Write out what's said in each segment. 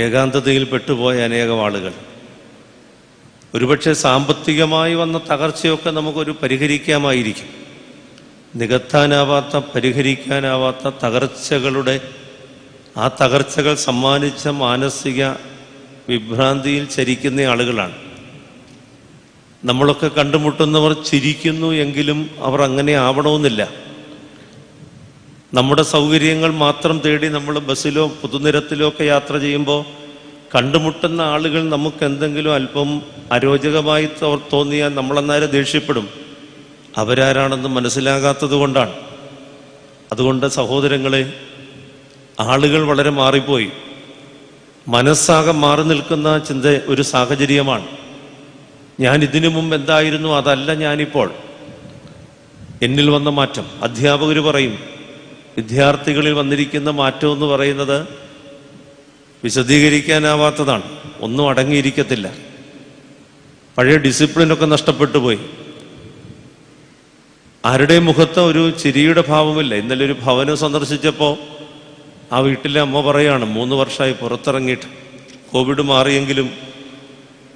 ഏകാന്തതയിൽ പെട്ടുപോയ അനേകം ആളുകൾ. ഒരുപക്ഷെ സാമ്പത്തികമായി വന്ന തകർച്ചയൊക്കെ നമുക്കൊരു പരിഹരിക്കാമായിരിക്കും. നികത്താനാവാത്ത, പരിഹരിക്കാനാവാത്ത തകർച്ചകളുടെ ആ തകർച്ചകൾ സമ്മാനിച്ച മാനസിക വിഭ്രാന്തിയിൽ ചരിക്കുന്ന ആളുകളാണ്. നമ്മളൊക്കെ കണ്ടുമുട്ടുന്നവർ ചിരിക്കുന്നു എങ്കിലും അവർ അങ്ങനെ ആവണമെന്നില്ല. നമ്മുടെ സൗകര്യങ്ങൾ മാത്രം തേടി നമ്മൾ ബസ്സിലോ പൊതുനിരത്തിലോ ഒക്കെ യാത്ര ചെയ്യുമ്പോൾ കണ്ടുമുട്ടുന്ന ആളുകൾ നമുക്ക് എന്തെങ്കിലും അല്പം അരോചകമായി തോന്നിയാൽ നമ്മളെന്നാലും ദേഷ്യപ്പെടും. അവരാരാണെന്ന് മനസ്സിലാകാത്തത് കൊണ്ടാണ്. അതുകൊണ്ട് സഹോദരങ്ങളെ, ആളുകൾ വളരെ മാറിപ്പോയി. മനസ്സാകെ മാറി നിൽക്കുന്ന ഒരു സാഹചര്യമാണ്. ഞാൻ ഇതിനു മുമ്പ് എന്തായിരുന്നു അതല്ല ഞാനിപ്പോൾ. എന്നിൽ വന്ന മാറ്റം, അധ്യാപകർ പറയും, വിദ്യാർത്ഥികളിൽ വന്നിരിക്കുന്ന മാറ്റം എന്ന് പറയുന്നത് വിശദീകരിക്കാനാവാത്തതാണ്. ഒന്നും അടങ്ങിയിരിക്കത്തില്ല. പഴയ ഡിസിപ്ലിനൊക്കെ നഷ്ടപ്പെട്ടു പോയി. ആരുടെയും മുഖത്ത് ഒരു ചിരിയുടെ ഭാവമില്ല. ഇന്നലെ ഒരു ഭവനം സന്ദർശിച്ചപ്പോൾ ആ വീട്ടിലെ അമ്മ പറയാണ്, 3 വർഷമായി പുറത്തിറങ്ങിയിട്ട്, കോവിഡ് മാറിയെങ്കിലും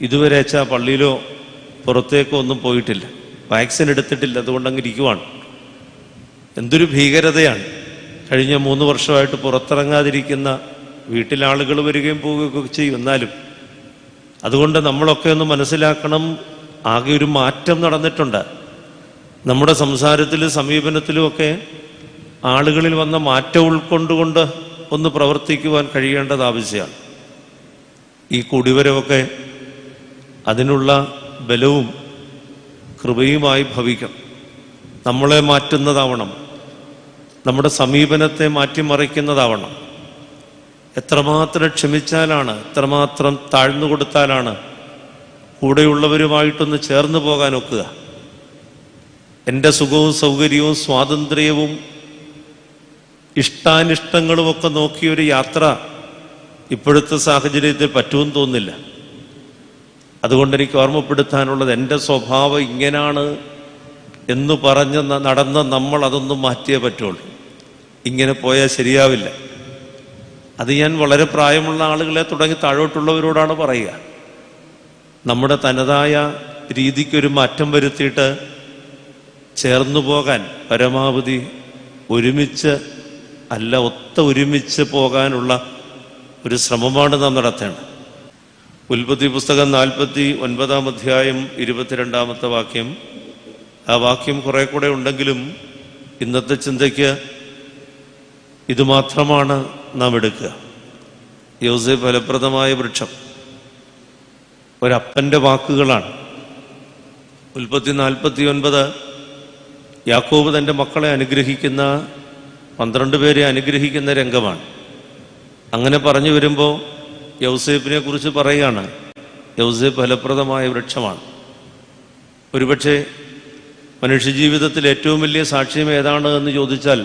ഇതുവരെ പള്ളിയിലോ പുറത്തേക്കോ ഒന്നും പോയിട്ടില്ല, വാക്സിൻ എടുത്തിട്ടില്ല, അതുകൊണ്ട് അങ്ങ് ഇരിക്കുവാണ്. എന്തൊരു ഭീകരതയാണ്! കഴിഞ്ഞ 3 വർഷമായിട്ട് പുറത്തിറങ്ങാതിരിക്കുന്ന വീട്ടിലാളുകൾ വരികയും പോവുകയൊക്കെ ചെയ്യും. എന്നാലും അതുകൊണ്ട് നമ്മളൊക്കെ ഒന്ന് മനസ്സിലാക്കണം, ആകെ ഒരു മാറ്റം നടന്നിട്ടുണ്ട്. നമ്മുടെ സംസാരത്തിലും സമീപനത്തിലുമൊക്കെ ആളുകളിൽ വന്ന മാറ്റം ഉൾക്കൊണ്ടുകൊണ്ട് ഒന്ന് പ്രവർത്തിക്കുവാൻ കഴിയേണ്ടത് ആവശ്യമാണ്. ഈ കൂടിവരവൊക്കെ അതിനുള്ള ബലവും കൃപയുമായി ഭവിക്കണം. നമ്മളെ മാറ്റുന്നതാവണം, നമ്മുടെ സമീപനത്തെ മാറ്റിമറിക്കുന്നതാവണം. എത്രമാത്രം ക്ഷമിച്ചാലാണ്, എത്രമാത്രം താഴ്ന്നു കൊടുത്താലാണ് കൂടെയുള്ളവരുമായിട്ടൊന്ന് ചേർന്ന് പോകാൻ ഒക്കുക. എൻ്റെ സുഖവും സൗകര്യവും സ്വാതന്ത്ര്യവും ഇഷ്ടാനിഷ്ടങ്ങളുമൊക്കെ നോക്കിയൊരു യാത്ര ഇപ്പോഴത്തെ സാഹചര്യത്തിൽ പറ്റുമെന്ന് തോന്നുന്നില്ല. അതുകൊണ്ട് എനിക്ക് ഓർമ്മപ്പെടുത്താനുള്ളത്, എൻ്റെ സ്വഭാവം ഇങ്ങനെയാണ് എന്ന് പറഞ്ഞ് നടന്ന നമ്മൾ അതൊന്നും മാറ്റിയേ പറ്റുള്ളൂ. ഇങ്ങനെ പോയാൽ ശരിയാവില്ല. അത് ഞാൻ വളരെ പ്രായമുള്ള ആളുകളെ തുടങ്ങി താഴോട്ടുള്ളവരോടാണ് പറയുക. നമ്മുടെ തനതായ രീതിക്കൊരു മാറ്റം വരുത്തിയിട്ട് ചേർന്നു പോകാൻ പരമാവധി ഒരുമിച്ച് അല്ല, ഒരുമിച്ച് പോകാനുള്ള ഒരു ശ്രമമാണ് നാം നടത്തേണ്ടത്. ഉൽപ്പത്തി പുസ്തകം 49-ാം അധ്യായം 22-ാമത്തെ വാക്യം. ആ വാക്യം കുറെ കൂടെ ഉണ്ടെങ്കിലും ഇന്നത്തെ ചിന്തയ്ക്ക് ഇതുമാത്രമാണ് നാം എടുക്കുക. യോസേഫ് ഫലപ്രദമായ വൃക്ഷം, ഒരപ്പൻ്റെ വാക്കുകളാണ്. ഉൽപ്പത്തി 49 യാക്കോബ് തൻ്റെ മക്കളെ അനുഗ്രഹിക്കുന്ന, 12 പേരെ അനുഗ്രഹിക്കുന്ന രംഗമാണ്. അങ്ങനെ പറഞ്ഞു വരുമ്പോൾ യൗസേപ്പിനെ കുറിച്ച് പറയുകയാണ്, യൗസേപ്പ് ഫലപ്രദമായ വൃക്ഷമാണ്. ഒരുപക്ഷെ മനുഷ്യജീവിതത്തിൽ ഏറ്റവും വലിയ സാക്ഷ്യം ഏതാണ് എന്ന് ചോദിച്ചാൽ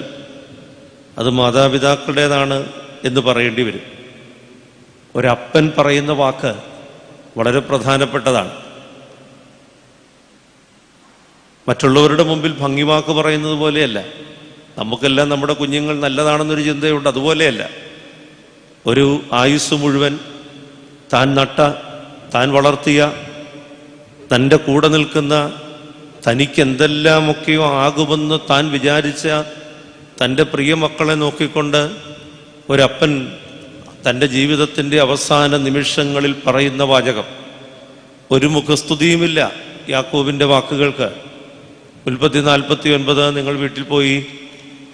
അത് മാതാപിതാക്കളുടേതാണ് എന്ന് പറയേണ്ടി വരും. ഒരപ്പൻ പറയുന്ന വാക്ക് വളരെ പ്രധാനപ്പെട്ടതാണ്. മറ്റുള്ളവരുടെ മുമ്പിൽ ഭംഗിവാക്ക് പറയുന്നത് പോലെയല്ല. നമുക്കെല്ലാം നമ്മുടെ കുഞ്ഞുങ്ങൾ നല്ലതാണെന്നൊരു ചിന്തയുണ്ട്, അതുപോലെയല്ല. ഒരു ആയുസ് മുഴുവൻ താൻ നട്ട, താൻ വളർത്തിയ, തൻ്റെ കൂടെ നിൽക്കുന്ന, തനിക്ക് എന്തെല്ലാമൊക്കെയോ ആകുമെന്ന് താൻ വിചാരിച്ച തൻ്റെ പ്രിയ മക്കളെ നോക്കിക്കൊണ്ട് ഒരപ്പൻ തൻ്റെ ജീവിതത്തിൻ്റെ അവസാന നിമിഷങ്ങളിൽ പറയുന്ന വാചകം. ഒരു മുഖസ്തുതിയുമില്ല യാക്കോബിൻ്റെ വാക്കുകൾക്ക്. ഉൽപ്പത്തി 49 നിങ്ങൾ വീട്ടിൽ പോയി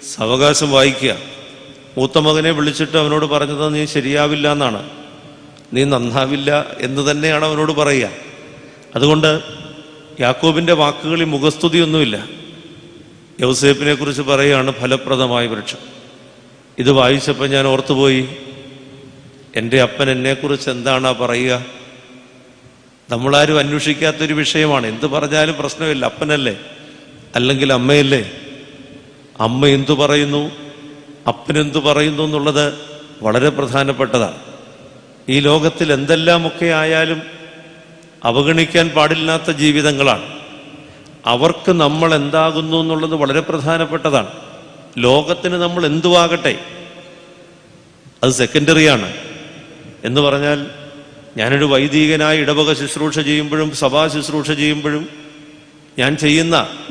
സാവകാശം വായിക്കുക. മൂത്ത മകനെ വിളിച്ചിട്ട് അവനോട് പറഞ്ഞത്, നീ ശരിയാവില്ല എന്നാണ്, നീ നന്നാവില്ല എന്ന് തന്നെയാണ് അവനോട് പറയുക. അതുകൊണ്ട് യാക്കോബിൻ്റെ വാക്കുകളിൽ മുഖസ്തുതിയൊന്നുമില്ല. യൗസേപ്പിനെ കുറിച്ച് പറയുകയാണ് ഫലപ്രദമായ വൃക്ഷം. ഇത് വായിച്ചപ്പോൾ ഞാൻ ഓർത്തുപോയി, എൻ്റെ അപ്പൻ എന്നെക്കുറിച്ച് എന്താണ് പറയുക? നമ്മളാരും അന്വേഷിക്കാത്തൊരു വിഷയമാണ്. എന്ത് പറഞ്ഞാലും പ്രശ്നമില്ല, അപ്പനല്ലേ അല്ലെങ്കിൽ അമ്മയല്ലേ. അമ്മ എന്തു പറയുന്നു, അപ്പനെന്തു പറയുന്നു എന്നുള്ളത് വളരെ പ്രധാനപ്പെട്ടതാണ്. ഈ ലോകത്തിൽ എന്തെല്ലാമൊക്കെ ആയാലും അവഗണിക്കാൻ പാടില്ലാത്ത ജീവിതങ്ങളാണ്. അവർക്ക് നമ്മൾ എന്താകുന്നു എന്നുള്ളത് വളരെ പ്രധാനപ്പെട്ടതാണ്. ലോകത്തിന് നമ്മൾ എന്തുവാകട്ടെ അത് സെക്കൻഡറിയാണ്. എന്ന് പറഞ്ഞാൽ ഞാനൊരു വൈദികനായി ഇടവക ശുശ്രൂഷ ചെയ്യുമ്പോഴും സഭാ ശുശ്രൂഷ ചെയ്യുമ്പോഴും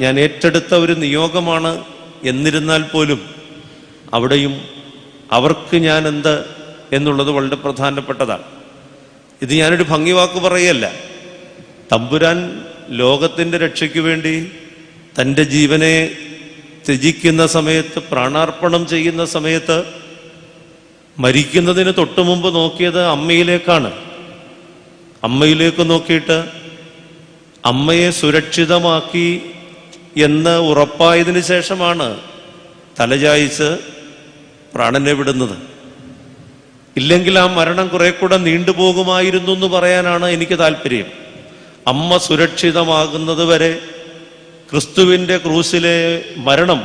ഞാൻ ഏറ്റെടുത്ത ഒരു നിയോഗമാണ്. എന്നിരുന്നാൽ പോലും അവിടെയും അവർക്ക് ഞാൻ എന്ത് എന്നുള്ളത് വളരെ പ്രധാനപ്പെട്ടതാണ്. ഇത് ഞാനൊരു ഭംഗിവാക്ക് പറയല്ല. തമ്പുരാൻ ലോകത്തിൻ്റെ രക്ഷയ്ക്ക് വേണ്ടി തൻ്റെ ജീവനെ ത്യജിക്കുന്ന സമയത്ത്, പ്രാണാർപ്പണം ചെയ്യുന്ന സമയത്ത്, മരിക്കുന്നതിന് തൊട്ടു മുമ്പ് നോക്കിയത് അമ്മയിലേക്കാണ്. അമ്മയിലേക്ക് നോക്കിയിട്ട് അമ്മയെ സുരക്ഷിതമാക്കി എന്ന് ഉറപ്പായതിനു ശേഷമാണ് തലചായിച്ച് പ്രാണനെ വിടുന്നത്. ഇല്ലെങ്കിൽ ആ മരണം കുറെ കൂടെ നീണ്ടുപോകുമായിരുന്നു എന്ന് പറയാനാണ് എനിക്ക് താല്പര്യം. അമ്മ സുരക്ഷിതമാകുന്നത് വരെ ക്രിസ്തുവിൻ്റെ ക്രൂശിലെ മരണം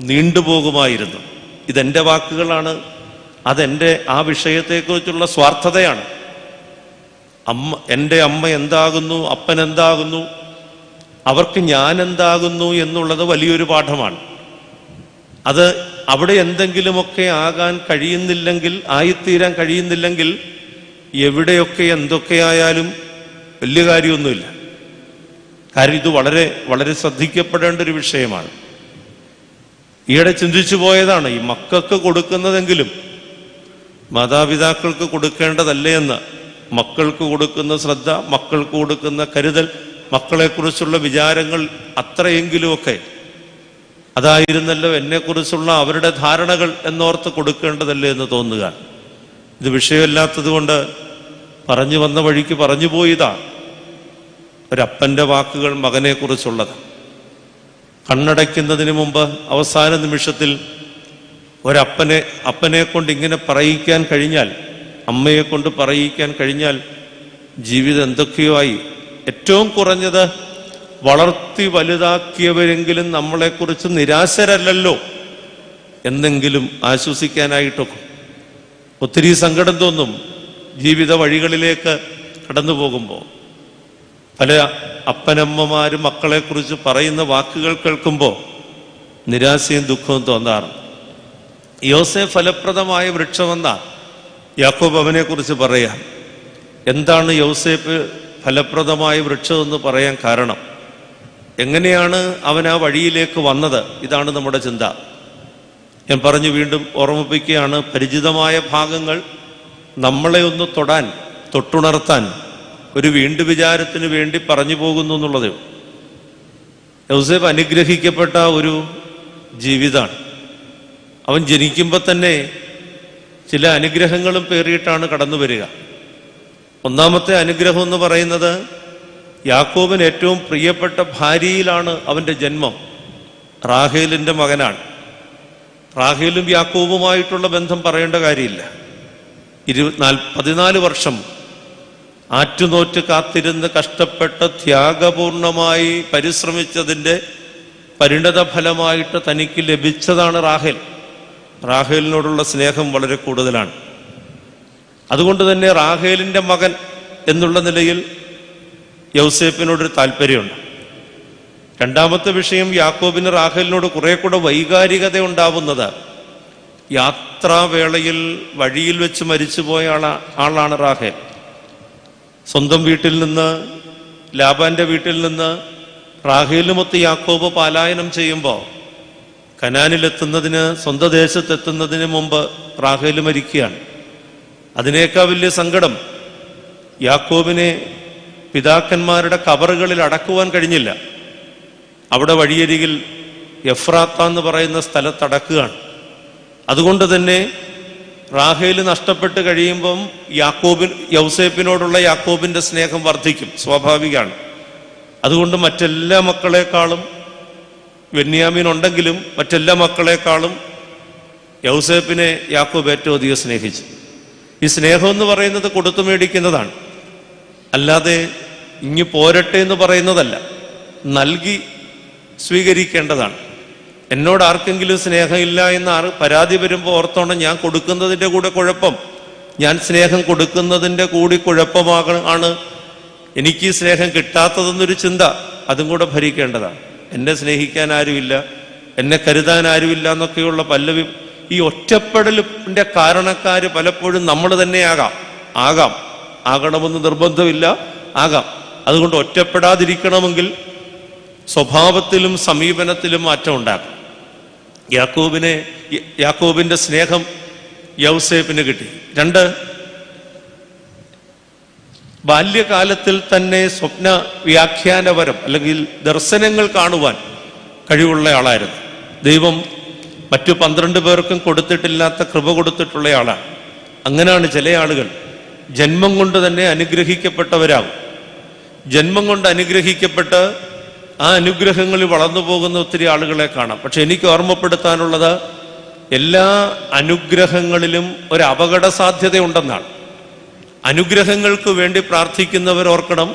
നീണ്ടുപോകുമായിരുന്നു. ഇതെൻ്റെ വാക്കുകളാണ്. അതെൻ്റെ ആ വിഷയത്തെക്കുറിച്ചുള്ള സ്വാർത്ഥതയാണ്. എൻ്റെ അമ്മ എന്താകുന്നു, അപ്പൻ എന്താകുന്നു, അവർക്ക് ഞാൻ എന്താകുന്നു എന്നുള്ളത് വലിയൊരു പാഠമാണ്. അത് അവിടെ എന്തെങ്കിലുമൊക്കെ ആകാൻ കഴിയുന്നില്ലെങ്കിൽ, ആയിത്തീരാൻ കഴിയുന്നില്ലെങ്കിൽ, എവിടെയൊക്കെ എന്തൊക്കെയായാലും വലിയ കാര്യമൊന്നുമില്ല. കാര്യം ഇത് വളരെ വളരെ ശ്രദ്ധിക്കപ്പെടേണ്ട ഒരു വിഷയമാണ്. ഈയിടെ ചിന്തിച്ചു പോയതാണ്, ഈ മക്കൾക്ക് കൊടുക്കുന്നതെങ്കിലും മാതാപിതാക്കൾക്ക് കൊടുക്കേണ്ടതല്ലേ എന്ന്. മക്കൾക്ക് കൊടുക്കുന്ന ശ്രദ്ധ, മക്കൾക്ക് കൊടുക്കുന്ന കരുതൽ, മക്കളെക്കുറിച്ചുള്ള വിചാരങ്ങൾ അത്രയെങ്കിലുമൊക്കെ അതായിരുന്നല്ലോ എന്നെക്കുറിച്ചുള്ള അവരുടെ ധാരണകൾ എന്നോർത്ത് കൊടുക്കേണ്ടതല്ലേ എന്ന് തോന്നുക. ഇത് വിഷയമല്ലാത്തത് കൊണ്ട് പറഞ്ഞു വന്ന വഴിക്ക് പറഞ്ഞു പോയതാ. ഒരപ്പൻ്റെ വാക്കുകൾ മകനെക്കുറിച്ചുള്ളത്. കണ്ണടയ്ക്കുന്നതിന് മുമ്പ് അവസാന നിമിഷത്തിൽ അപ്പനെ കൊണ്ട് ഇങ്ങനെ പറയിക്കാൻ കഴിഞ്ഞാൽ, അമ്മയെ കൊണ്ട് പറയിക്കാൻ കഴിഞ്ഞാൽ ജീവിതം എന്തൊക്കെയോ ആയി. ഏറ്റവും കുറഞ്ഞത് വളർത്തി വലുതാക്കിയവരെങ്കിലും നമ്മളെക്കുറിച്ച് നിരാശരല്ലല്ലോ എന്നെങ്കിലും ആശ്വസിക്കാനായിട്ടൊക്കെ. ഒത്തിരി സങ്കടം തോന്നും ജീവിത വഴികളിലേക്ക് കടന്നു പോകുമ്പോൾ. പല അപ്പനമ്മമാരും മക്കളെക്കുറിച്ച് പറയുന്ന വാക്കുകൾ കേൾക്കുമ്പോൾ നിരാശയും ദുഃഖവും തോന്നാറുണ്ട്. യോസേഫ് ഫലപ്രദമായ വൃക്ഷമെന്ന യാക്കോബ് അവനെക്കുറിച്ച് പറയാം. എന്താണ് യോസേഫ് ഫലപ്രദമായ വൃക്ഷമെന്ന് പറയാൻ കാരണം? എങ്ങനെയാണ് അവൻ ആ വഴിയിലേക്ക് വന്നത്? ഇതാണ് നമ്മുടെ ചിന്ത. ഞാൻ പറഞ്ഞു വീണ്ടും ഓർമ്മിപ്പിക്കുകയാണ്, പരിചിതമായ ഭാഗങ്ങൾ നമ്മളെ ഒന്ന് തൊട്ടുണർത്താൻ ഒരു വീണ്ടു വിചാരത്തിന് വേണ്ടി പറഞ്ഞു പോകുന്നു എന്നുള്ളത്. യോസേഫ് അനുഗ്രഹിക്കപ്പെട്ട ഒരു ജീവിതമാണ്. അവൻ ജനിക്കുമ്പോൾ തന്നെ ചില അനുഗ്രഹങ്ങളും പേറിയിട്ടാണ് കടന്നു വരിക. ഒന്നാമത്തെ അനുഗ്രഹം എന്ന് പറയുന്നത് യാക്കോബിന് ഏറ്റവും പ്രിയപ്പെട്ട ഭാര്യയിലാണ് അവൻ്റെ ജന്മം. റാഹേലിൻ്റെ മകനാണ്. റാഹേലും യാക്കോബുമായിട്ടുള്ള ബന്ധം പറയേണ്ട കാര്യമില്ല. 14 വർഷം ആറ്റുനോറ്റ് കാത്തിരുന്ന് കഷ്ടപ്പെട്ട് ത്യാഗപൂർണമായി പരിശ്രമിച്ചതിൻ്റെ പരിണത ഫലമായിട്ട് തനിക്ക് ലഭിച്ചതാണ് റാഹേൽ. റാഹേലിനോടുള്ള സ്നേഹം വളരെ കൂടുതലാണ്. അതുകൊണ്ട് തന്നെ റാഹേലിൻ്റെ മകൻ എന്നുള്ള നിലയിൽ യൗസേപ്പിനോടൊരു താല്പര്യമുണ്ട്. രണ്ടാമത്തെ വിഷയം, യാക്കോബിന് റാഹേലിനോട് കുറെ കൂടെ വൈകാരികത ഉണ്ടാവുന്നത് യാത്രാവേളയിൽ വഴിയിൽ വെച്ച് മരിച്ചുപോയ ആളാണ് റാഹേൽ. സ്വന്തം വീട്ടിൽ നിന്ന്, ലാബാന്റെ വീട്ടിൽ നിന്ന് റാഹേലുമൊത്ത് യാക്കോബ് പലായനം ചെയ്യുമ്പോൾ കനാനിലെത്തുന്നതിന്, സ്വന്തം ദേശത്തെത്തുന്നതിന് മുമ്പ് റാഹേൽ മരിക്കുകയാണ്. അതിനേക്കാൾ വലിയ സങ്കടം, യാക്കോബിനെ പിതാക്കന്മാരുടെ കബറുകളിൽ അടക്കുവാൻ കഴിഞ്ഞില്ല. അവിടെ വഴിയരികിൽ എഫ്രാത്ത എന്ന് പറയുന്ന സ്ഥലത്തടക്കുകയാണ്. അതുകൊണ്ട് തന്നെ റാഹേൽ നഷ്ടപ്പെട്ട് കഴിയുമ്പം യൗസേപ്പിനോടുള്ള യാക്കോബിന്റെ സ്നേഹം വർദ്ധിക്കും, സ്വാഭാവികമാണ്. അതുകൊണ്ട് മറ്റെല്ലാ മക്കളെക്കാളും, ബെന്യാമീൻ ഉണ്ടെങ്കിലും മറ്റെല്ലാ മക്കളെക്കാളും യൗസേപ്പിനെ യാക്കോബ് ഏറ്റവും അധികം സ്നേഹിച്ചു. ഈ സ്നേഹം എന്ന് പറയുന്നത് കൊടുത്തു മേടിക്കുന്നതാണ്, അല്ലാതെ ഇങ്ങ് പോരട്ടെ എന്ന് പറയുന്നതല്ല. നൽകി സ്വീകരിക്കേണ്ടതാണ്. എന്നോട് ആർക്കെങ്കിലും സ്നേഹമില്ല എന്ന് പരാതി വരുമ്പോൾ ഓർത്തോണം, ഞാൻ കൊടുക്കുന്നതിൻ്റെ കൂടെ കുഴപ്പം, ഞാൻ സ്നേഹം കൊടുക്കുന്നതിൻ്റെ കൂടി കുഴപ്പമാണ് എനിക്ക് ഈ സ്നേഹം കിട്ടാത്തതെന്നൊരു ചിന്ത അതും കൂടെ ഭരിക്കേണ്ടതാണ്. എന്നെ സ്നേഹിക്കാൻ ആരുമില്ല, എന്നെ കരുതാൻ ആരുമില്ല എന്നൊക്കെയുള്ള പല്ലവി ഈ ഒറ്റപ്പെടലിന്റെ കാരണക്കാര് പലപ്പോഴും നമ്മൾ തന്നെ ആകണമെന്ന് നിർബന്ധമില്ല, ആകാം. അതുകൊണ്ട് ഒറ്റപ്പെടാതിരിക്കണമെങ്കിൽ സ്വഭാവത്തിലും സമീപനത്തിലും മാറ്റം ഉണ്ടാകും. യാക്കോബിന്റെ സ്നേഹം യൗസേപ്പിന് കിട്ടി. 2, ബാല്യകാലത്തിൽ തന്നെ സ്വപ്ന വ്യാഖ്യാനപരം അല്ലെങ്കിൽ ദർശനങ്ങൾ കാണുവാൻ കഴിവുള്ള ആളായിരുന്നു. ദൈവം മറ്റു 12 പേർക്കും കൊടുത്തിട്ടില്ലാത്ത കൃപ കൊടുത്തിട്ടുള്ള ആളാണ്. അങ്ങനെയാണ് ചില ആളുകൾ ജന്മം കൊണ്ട് തന്നെ അനുഗ്രഹിക്കപ്പെട്ടവരാകും. ജന്മം കൊണ്ട് അനുഗ്രഹിക്കപ്പെട്ട് ആ അനുഗ്രഹങ്ങളിൽ വളർന്നു പോകുന്ന ഒത്തിരി ആളുകളെ കാണാം. പക്ഷെ എനിക്ക് ഓർമ്മപ്പെടുത്താനുള്ളത്, എല്ലാ അനുഗ്രഹങ്ങളിലും ഒരു അപകട സാധ്യതയുണ്ടെന്നാണ്. അനുഗ്രഹങ്ങൾക്ക് വേണ്ടി പ്രാർത്ഥിക്കുന്നവർ ഓർക്കണം,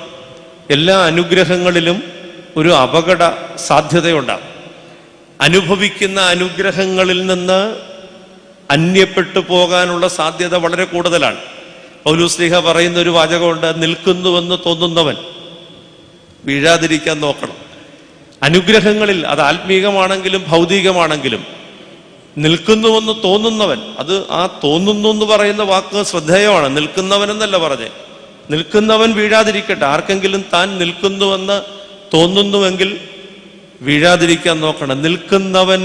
എല്ലാ അനുഗ്രഹങ്ങളിലും ഒരു അപകട സാധ്യതയുണ്ടാകും. അനുഭവിക്കുന്ന അനുഗ്രഹങ്ങളിൽ നിന്ന് അന്യപ്പെട്ടു പോകാനുള്ള സാധ്യത വളരെ കൂടുതലാണ്. പൗലോസ്ലീഹ പറയുന്ന ഒരു വാചകമുണ്ട്, നിൽക്കുന്നുവെന്ന് തോന്നുന്നവൻ വീഴാതിരിക്കാൻ നോക്കണം. അനുഗ്രഹങ്ങളിൽ, അത് ആത്മീകമാണെങ്കിലും ഭൗതികമാണെങ്കിലും, നിൽക്കുന്നുവെന്ന് തോന്നുന്നവൻ, അത് ആ തോന്നുന്നു എന്ന് പറയുന്ന വാക്ക് ശ്രദ്ധേയമാണ്. നിൽക്കുന്നവൻ എന്നല്ല പറഞ്ഞേ, നിൽക്കുന്നവൻ വീഴാതിരിക്കട്ടെ. ആർക്കെങ്കിലും താൻ നിൽക്കുന്നുവെന്ന് തോന്നുന്നുവെങ്കിൽ വീഴാതിരിക്കാൻ നോക്കണം. നിൽക്കുന്നവൻ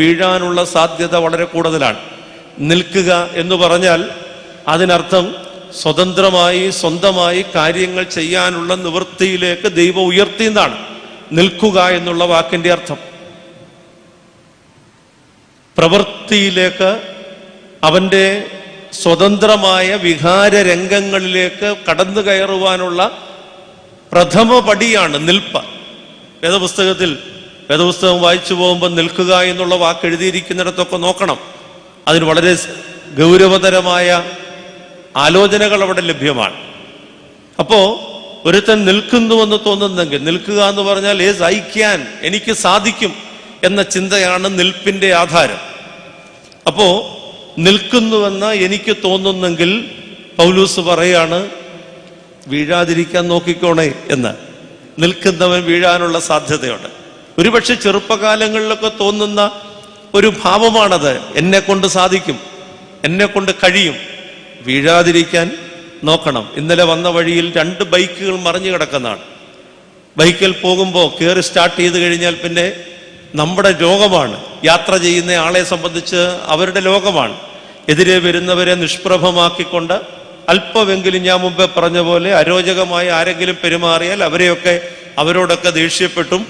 വീഴാനുള്ള സാധ്യത വളരെ കൂടുതലാണ്. നിൽക്കുക എന്ന് പറഞ്ഞാൽ അതിനർത്ഥം സ്വതന്ത്രമായി സ്വന്തമായി കാര്യങ്ങൾ ചെയ്യാനുള്ള നിവൃത്തിയിലേക്ക് ദൈവം ഉയർത്തിയെന്നാണ് നിൽക്കുക എന്നുള്ള വാക്കിന്റെ അർത്ഥം. പ്രവൃത്തിയിലേക്ക്, അവന്റെ സ്വതന്ത്രമായ വികാര രംഗങ്ങളിലേക്ക് കടന്നു കയറുവാനുള്ള പ്രഥമ പടിയാണ് നിൽപ്പ്. വേദപുസ്തകം വായിച്ചു പോകുമ്പോൾ നിൽക്കുക എന്നുള്ള വാക്ക് എഴുതിയിരിക്കുന്നിടത്തൊക്കെ നോക്കണം. അതിന് വളരെ ഗൗരവതരമായ ആലോചനകൾ അവിടെ ലഭ്യമാണ്. അപ്പോ ഒരുത്തൻ നിൽക്കുന്നുവെന്ന് തോന്നുന്നെങ്കിൽ, നിൽക്കുക എന്ന് പറഞ്ഞാൽ ഐ ക്യാൻ, എനിക്ക് സാധിക്കും എന്ന ചിന്തയാണ് നിൽപ്പിന്റെ ആധാരം. അപ്പോ നിൽക്കുന്നുവെന്ന് എനിക്ക് തോന്നുന്നെങ്കിൽ പൗലൂസ് പറയാണ്, വീഴാതിരിക്കാൻ നോക്കിക്കോണേ എന്ന്. നിൽക്കുന്നവൻ വീഴാനുള്ള സാധ്യതയുണ്ട്. ഒരുപക്ഷെ ചെറുപ്പകാലങ്ങളിലൊക്കെ തോന്നുന്ന ഒരു ഭാവമാണത്, എന്നെ കൊണ്ട് സാധിക്കും, എന്നെ കൊണ്ട് കഴിയും. വീഴാതിരിക്കാൻ നോക്കണം. ഇന്നലെ വന്ന വഴിയിൽ 2 ബൈക്കുകൾ മറിഞ്ഞു കിടക്കുന്നതാണ്. ബൈക്കിൽ പോകുമ്പോൾ കയറി സ്റ്റാർട്ട് ചെയ്ത് കഴിഞ്ഞാൽ പിന്നെ നമ്മുടെ ലോകമാണ്. യാത്ര ചെയ്യുന്ന ആളെ സംബന്ധിച്ച് അവരുടെ ലോകമാണ്. എതിരെ വരുന്നവരെ നിഷ്പ്രഭമാക്കിക്കൊണ്ട് അല്പമെങ്കിലും, ഞാൻ മുമ്പേ പറഞ്ഞ പോലെ, അരോചകമായി ആരെങ്കിലും പെരുമാറിയാൽ അവരോടൊക്കെ ദേഷ്യപ്പെട്ടും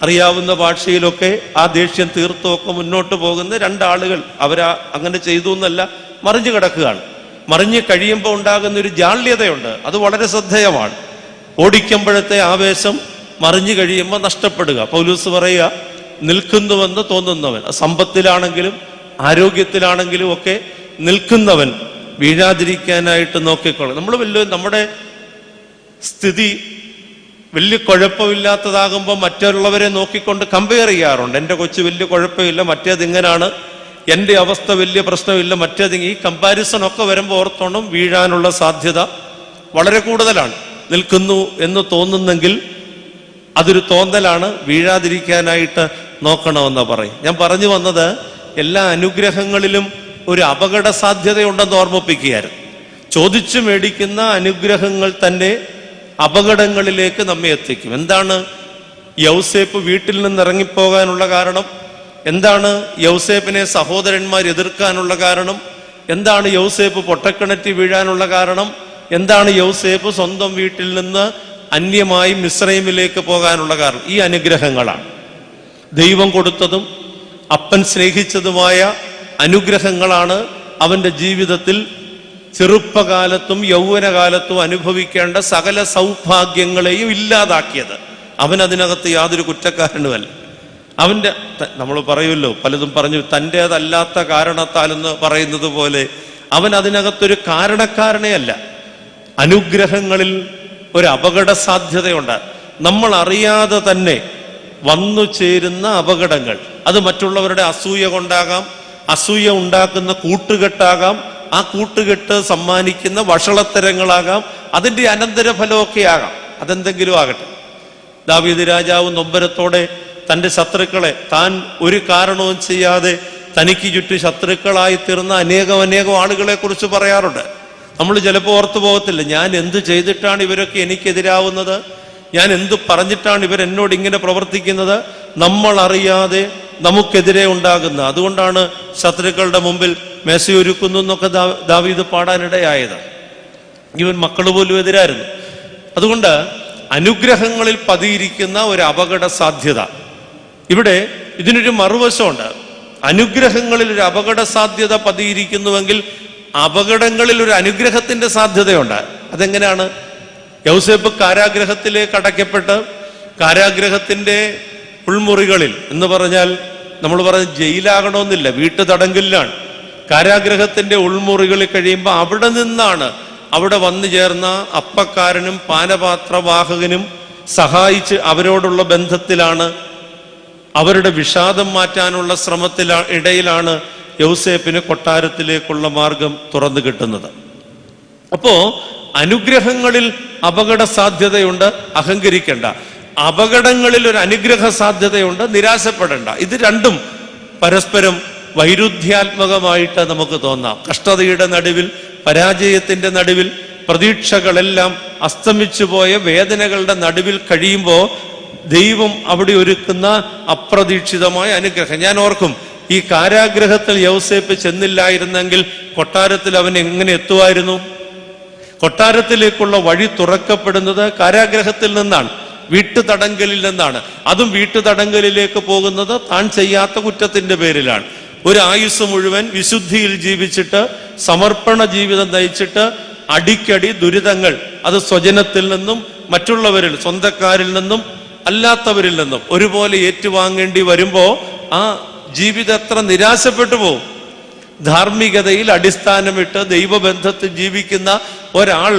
അറിയാവുന്ന ഭാഷയിലൊക്കെ ആ ദേഷ്യം തീർത്തുമൊക്കെ മുന്നോട്ട് പോകുന്ന 2 ആളുകൾ അങ്ങനെ ചെയ്തു എന്നല്ല, മറിഞ്ഞു കിടക്കുകയാണ്. മറിഞ്ഞ് കഴിയുമ്പോൾ ഉണ്ടാകുന്ന ഒരു ജാള്യതയുണ്ട്, അത് വളരെ ശ്രദ്ധേയമാണ്. ഓടിക്കുമ്പോഴത്തെ ആവേശം മറിഞ്ഞു കഴിയുമ്പോൾ നഷ്ടപ്പെടുക. പൗലൂസ് പറയുക, നിൽക്കുന്നുവെന്ന് തോന്നുന്നവൻ, സമ്പത്തിലാണെങ്കിലും ആരോഗ്യത്തിലാണെങ്കിലും ഒക്കെ നിൽക്കുന്നവൻ വീഴാതിരിക്കാനായിട്ട് നോക്കിക്കോളും. നമ്മുടെ സ്ഥിതി വലിയ കുഴപ്പമില്ലാത്തതാകുമ്പോൾ മറ്റുള്ളവരെ നോക്കിക്കൊണ്ട് കമ്പയർ ചെയ്യാറുണ്ട്. എൻ്റെ കൊച്ചു വലിയ കുഴപ്പമില്ല, മറ്റേതിങ്ങനാണ്, എൻ്റെ അവസ്ഥ വലിയ പ്രശ്നമില്ല, ഈ കമ്പാരിസൺ ഒക്കെ വരുമ്പോൾ ഓർത്തോണം, വീഴാനുള്ള സാധ്യത വളരെ കൂടുതലാണ്. നിൽക്കുന്നു എന്ന് തോന്നുന്നെങ്കിൽ അതൊരു തോന്നലാണ്, വീഴാതിരിക്കാനായിട്ട് നോക്കണമെന്ന് പറയും. ഞാൻ പറഞ്ഞു വന്നത്, എല്ലാ അനുഗ്രഹങ്ങളിലും ഒരു അപകട സാധ്യതയുണ്ടെന്ന് ഓർമ്മിപ്പിക്കുകയായിരുന്നു. ചോദിച്ചു മേടിക്കുന്ന അനുഗ്രഹങ്ങൾ തന്നെ അപകടങ്ങളിലേക്ക് നമ്മെ എത്തിക്കും. എന്താണ് യൗസേപ്പ് വീട്ടിൽ നിന്ന് ഇറങ്ങിപ്പോകാനുള്ള കാരണം? എന്താണ് യൗസേപ്പിനെ സഹോദരന്മാർ എതിർക്കാനുള്ള കാരണം? എന്താണ് യൗസേപ്പ് പൊട്ടക്കിണറ്റി വീഴാനുള്ള കാരണം? എന്താണ് യൗസേപ്പ് സ്വന്തം വീട്ടിൽ നിന്ന് അന്യമായി മിസ്രൈമിലേക്ക് പോകാനുള്ള കാരണം? ഈ അനുഗ്രഹങ്ങളാണ്. ദൈവം കൊടുത്തതും അപ്പൻ സ്നേഹിച്ചതുമായ അനുഗ്രഹങ്ങളാണ് അവന്റെ ജീവിതത്തിൽ ചെറുപ്പകാലത്തും യൗവനകാലത്തും അനുഭവിക്കേണ്ട സകല സൗഭാഗ്യങ്ങളെയും ഇല്ലാതാക്കിയത്. അവൻ അതിനകത്ത് യാതൊരു കുറ്റക്കാരനുമല്ല. നമ്മൾ പറയുമല്ലോ, പലതും പറഞ്ഞു, തൻ്റേതല്ലാത്ത കാരണത്താൽ എന്ന് പറയുന്നത് പോലെ അവൻ അതിനകത്തൊരു കാരണക്കാരനേ അല്ല. അനുഗ്രഹങ്ങളിൽ ഒരു അപകട സാധ്യതയുണ്ട്. നമ്മൾ അറിയാതെ തന്നെ വന്നു ചേരുന്ന അപകടങ്ങൾ, അത് മറ്റുള്ളവരുടെ അസൂയ കൊണ്ടാകാം, അസൂയ ഉണ്ടാക്കുന്ന കൂട്ടുകെട്ടാകാം, ആ കൂട്ടുകെട്ട് സമ്മാനിക്കുന്ന വഷളത്തരങ്ങളാകാം, അതിൻ്റെ അനന്തരഫലമൊക്കെ ആകാം. അതെന്തെങ്കിലും ആകട്ടെ. ദാവീദ് രാജാവ് നൊമ്പരത്തോടെ തൻ്റെ ശത്രുക്കളെ താൻ ഒരു കാരണവും ചെയ്യാതെ തനിക്ക് ചുറ്റും ശത്രുക്കളായി തീർന്ന അനേകം ആളുകളെ കുറിച്ച് പറയാറുണ്ട്. നമ്മൾ ചിലപ്പോൾ ഓർത്തു പോകത്തില്ല, ഞാൻ എന്ത് ചെയ്തിട്ടാണ് ഇവരൊക്കെ എനിക്കെതിരാവുന്നത്, ഞാൻ എന്ത് പറഞ്ഞിട്ടാണ് ഇവരെന്നോട് ഇങ്ങനെ പ്രവർത്തിക്കുന്നത്, നമ്മൾ അറിയാതെ നമുക്കെതിരെ ഉണ്ടാകുന്ന. അതുകൊണ്ടാണ് ശത്രുക്കളുടെ മുമ്പിൽ മേശയൊരുക്കുന്നു എന്നൊക്കെ ദാവീദ് പാടാനിടയായത്. ഇവൻ മക്കൾ പോലും എതിരായിരുന്നു. അതുകൊണ്ട് അനുഗ്രഹങ്ങളിൽ പതിയിരിക്കുന്ന ഒരു അപകട സാധ്യത, ഇവിടെ ഇതിനൊരു മറുവശമുണ്ട്. അനുഗ്രഹങ്ങളിൽ ഒരു അപകട സാധ്യത പതിയിരിക്കുന്നുവെങ്കിൽ അപകടങ്ങളിൽ ഒരു അനുഗ്രഹത്തിന്റെ സാധ്യതയുണ്ട്. അതെങ്ങനെയാണ്? യൗസേപ്പ് കാരാഗ്രഹത്തിലേക്ക് അടയ്ക്കപ്പെട്ട് കാരാഗ്രഹത്തിന്റെ ഉൾമുറികളിൽ എന്ന് പറഞ്ഞാൽ നമ്മൾ പറഞ്ഞ ജയിലാകണമെന്നില്ല, വീട്ടുതടങ്കലിലാണ്. കാരാഗ്രഹത്തിന്റെ ഉൾമുറികളിൽ കഴിയുമ്പോൾ അവിടെ നിന്നാണ് അവിടെ വന്നു ചേർന്ന അപ്പക്കാരനും പാനപാത്രവാഹകനും സഹായിച്ച് അവരോടുള്ള ബന്ധത്തിലാണ്, അവരുടെ വിഷാദം മാറ്റാനുള്ള ഇടയിലാണ് യൗസേപ്പിന് കൊട്ടാരത്തിലേക്കുള്ള മാർഗം തുറന്നു കിട്ടുന്നത്. അപ്പോ അനുഗ്രഹങ്ങളിൽ അപകട സാധ്യതയുണ്ട്, അഹങ്കരിക്കേണ്ട. അപകടങ്ങളിൽ ഒരു അനുഗ്രഹ സാധ്യതയുണ്ട്, നിരാശപ്പെടേണ്ട. ഇത് രണ്ടും പരസ്പരം വൈരുദ്ധ്യാത്മകമായിട്ട് നമുക്ക് തോന്നാം. കഷ്ടതയുടെ നടുവിൽ, പരാജയത്തിന്റെ നടുവിൽ, പ്രതീക്ഷകളെല്ലാം അസ്തമിച്ചു പോയ വേദനകളുടെ നടുവിൽ കഴിയുമ്പോൾ ദൈവം അവിടെ ഒരുക്കുന്ന അപ്രതീക്ഷിതമായ അനുഗ്രഹം. ഞാൻ ഓർക്കും, ഈ കാരാഗ്രഹത്തിൽ യൗസേപ്പ് ചെന്നില്ലായിരുന്നെങ്കിൽ കൊട്ടാരത്തിൽ അവൻ എങ്ങനെ എത്തുമായിരുന്നു? കൊട്ടാരത്തിലേക്കുള്ള വഴി തുറക്കപ്പെടുന്നത് കാരാഗ്രഹത്തിൽ നിന്നാണ്, വീട്ടുതടങ്കലിൽ നിന്നാണ്. അതും വീട്ടുതടങ്കലിലേക്ക് പോകുന്നത് താൻ ചെയ്യാത്ത കുറ്റത്തിന്റെ പേരിലാണ്. ഒരു ആയുസ് മുഴുവൻ വിശുദ്ധിയിൽ ജീവിച്ചിട്ട് സമർപ്പണ ജീവിതം നയിച്ചിട്ട് അടിക്കടി ദുരിതങ്ങൾ, അത് സ്വജനത്തിൽ നിന്നും മറ്റുള്ളവരിൽ, സ്വന്തക്കാരിൽ നിന്നും അല്ലാത്തവരിൽ നിന്നും ഒരുപോലെ ഏറ്റുവാങ്ങേണ്ടി വരുമ്പോ ആ ജീവിതം എത്ര നിരാശപ്പെട്ടു പോകും. ധാർമ്മികതയിൽ അടിസ്ഥാനമിട്ട് ദൈവബന്ധത്തിൽ ജീവിക്കുന്ന ഒരാൾ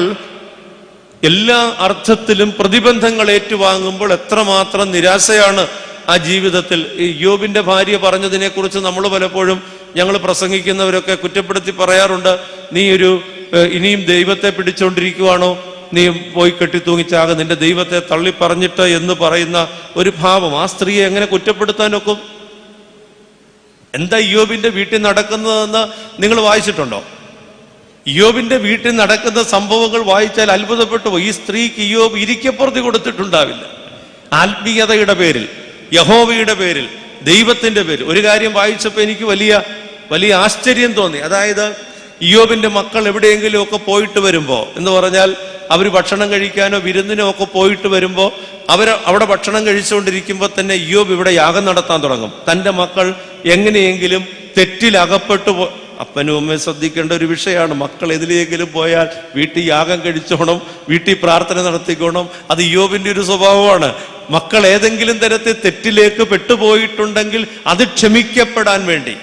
എല്ലാ അർത്ഥത്തിലും പ്രതിബന്ധങ്ങൾ ഏറ്റുവാങ്ങുമ്പോൾ എത്രമാത്രം നിരാശയാണ് ആ ജീവിതത്തിൽ. ഈ യോബിന്റെ ഭാര്യ പറഞ്ഞതിനെ കുറിച്ച് നമ്മൾ പലപ്പോഴും ഞങ്ങൾ പ്രസംഗിക്കുന്നവരൊക്കെ കുറ്റപ്പെടുത്തി പറയാറുണ്ട്. നീ ഇനിയും ദൈവത്തെ പിടിച്ചോണ്ടിരിക്കുവാണോ, നീ പോയി കെട്ടിത്തൂങ്ങിച്ചാകും, നിന്റെ ദൈവത്തെ തള്ളി പറഞ്ഞിട്ട് എന്ന് പറയുന്ന ഒരു ഭാവം. ആ സ്ത്രീയെ എങ്ങനെ കുറ്റപ്പെടുത്താനൊക്കും? എന്താ ഇയ്യോബിന്റെ വീട്ടിൽ നടക്കുന്നതെന്ന് നിങ്ങൾ വായിച്ചിട്ടുണ്ടോ? ഇയ്യോബിന്റെ വീട്ടിൽ നടക്കുന്ന സംഭവങ്ങൾ വായിച്ചാൽ അത്ഭുതപ്പെട്ടു പോയി. ഈ സ്ത്രീക്ക് ഇയ്യോബ് ഇരിക്കപ്പുറത്ത് കൊടുത്തിട്ടുണ്ടാവില്ല. ആത്മീയതയുടെ പേരിൽ, യഹോവയുടെ പേരിൽ, ദൈവത്തിന്റെ പേരിൽ. ഒരു കാര്യം വായിച്ചപ്പോൾ എനിക്ക് വലിയ ആശ്ചര്യം തോന്നി. അതായത് ഇയ്യോബിന്റെ മക്കൾ എവിടെയെങ്കിലും ഒക്കെ പോയിട്ട് വരുമ്പോ, എന്ന് പറഞ്ഞാൽ അവർ ഭക്ഷണം കഴിക്കാനോ വിരുന്നിനോ ഒക്കെ പോയിട്ട് വരുമ്പോ അവിടെ ഭക്ഷണം കഴിച്ചുകൊണ്ടിരിക്കുമ്പോൾ തന്നെ ഇയ്യോബ് ഇവിടെ യാഗം നടത്താൻ തുടങ്ങും. തൻ്റെ മക്കൾ എങ്ങനെയെങ്കിലും തെറ്റിലകപ്പെട്ടു അപ്പനും അമ്മയും ശ്രദ്ധിക്കേണ്ട ഒരു വിഷയമാണ്. മക്കൾ എതിലെങ്കിലും പോയാൽ വീട്ടിൽ യാഗം കഴിച്ചോണം, വീട്ടിൽ പ്രാർത്ഥന നടത്തിക്കോണം. അത് ഇയ്യോബിന്റെ ഒരു സ്വഭാവമാണ്. മക്കൾ ഏതെങ്കിലും തരത്തിൽ തെറ്റിലേക്ക് പെട്ടുപോയിട്ടുണ്ടെങ്കിൽ അത് ക്ഷമിക്കപ്പെടാൻ വേണ്ടി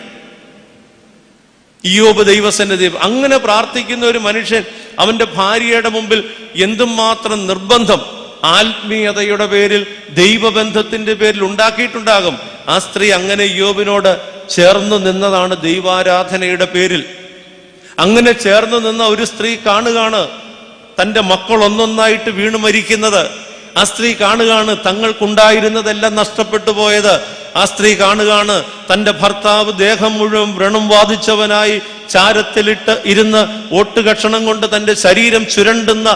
ഇയ്യോബ് ദൈവസന്നിധി അങ്ങനെ പ്രാർത്ഥിക്കുന്ന ഒരു മനുഷ്യൻ അവന്റെ ഭാര്യയുടെ മുമ്പിൽ എന്തുമാത്രം നിർബന്ധം ആത്മീയതയുടെ പേരിൽ, ദൈവബന്ധത്തിന്റെ പേരിൽ ഉണ്ടാക്കിയിട്ടുണ്ടാകും. ആ സ്ത്രീ അങ്ങനെ ഇയ്യോബിനോട് ചേർന്ന് നിന്നതാണ് ദൈവാരാധനയുടെ പേരിൽ. അങ്ങനെ ചേർന്ന് നിന്ന ഒരു സ്ത്രീ കാണുകയാണ് തൻ്റെ മക്കൾ ഒന്നൊന്നായിട്ട് വീണു മരിക്കുന്നത്. ആ സ്ത്രീ കാണുകയാണ് തങ്ങൾക്കുണ്ടായിരുന്നതെല്ലാം നഷ്ടപ്പെട്ടു പോയത്. ആ സ്ത്രീ കാണുകയാണ് തൻ്റെ ഭർത്താവ് ദേഹം മുഴുവൻ വ്രണം ബാധിച്ചവനായി ചാരത്തിലിട്ട് ഇരുന്ന് ഓട്ടുകഷണം കൊണ്ട് തൻ്റെ ശരീരം ചുരണ്ടുന്ന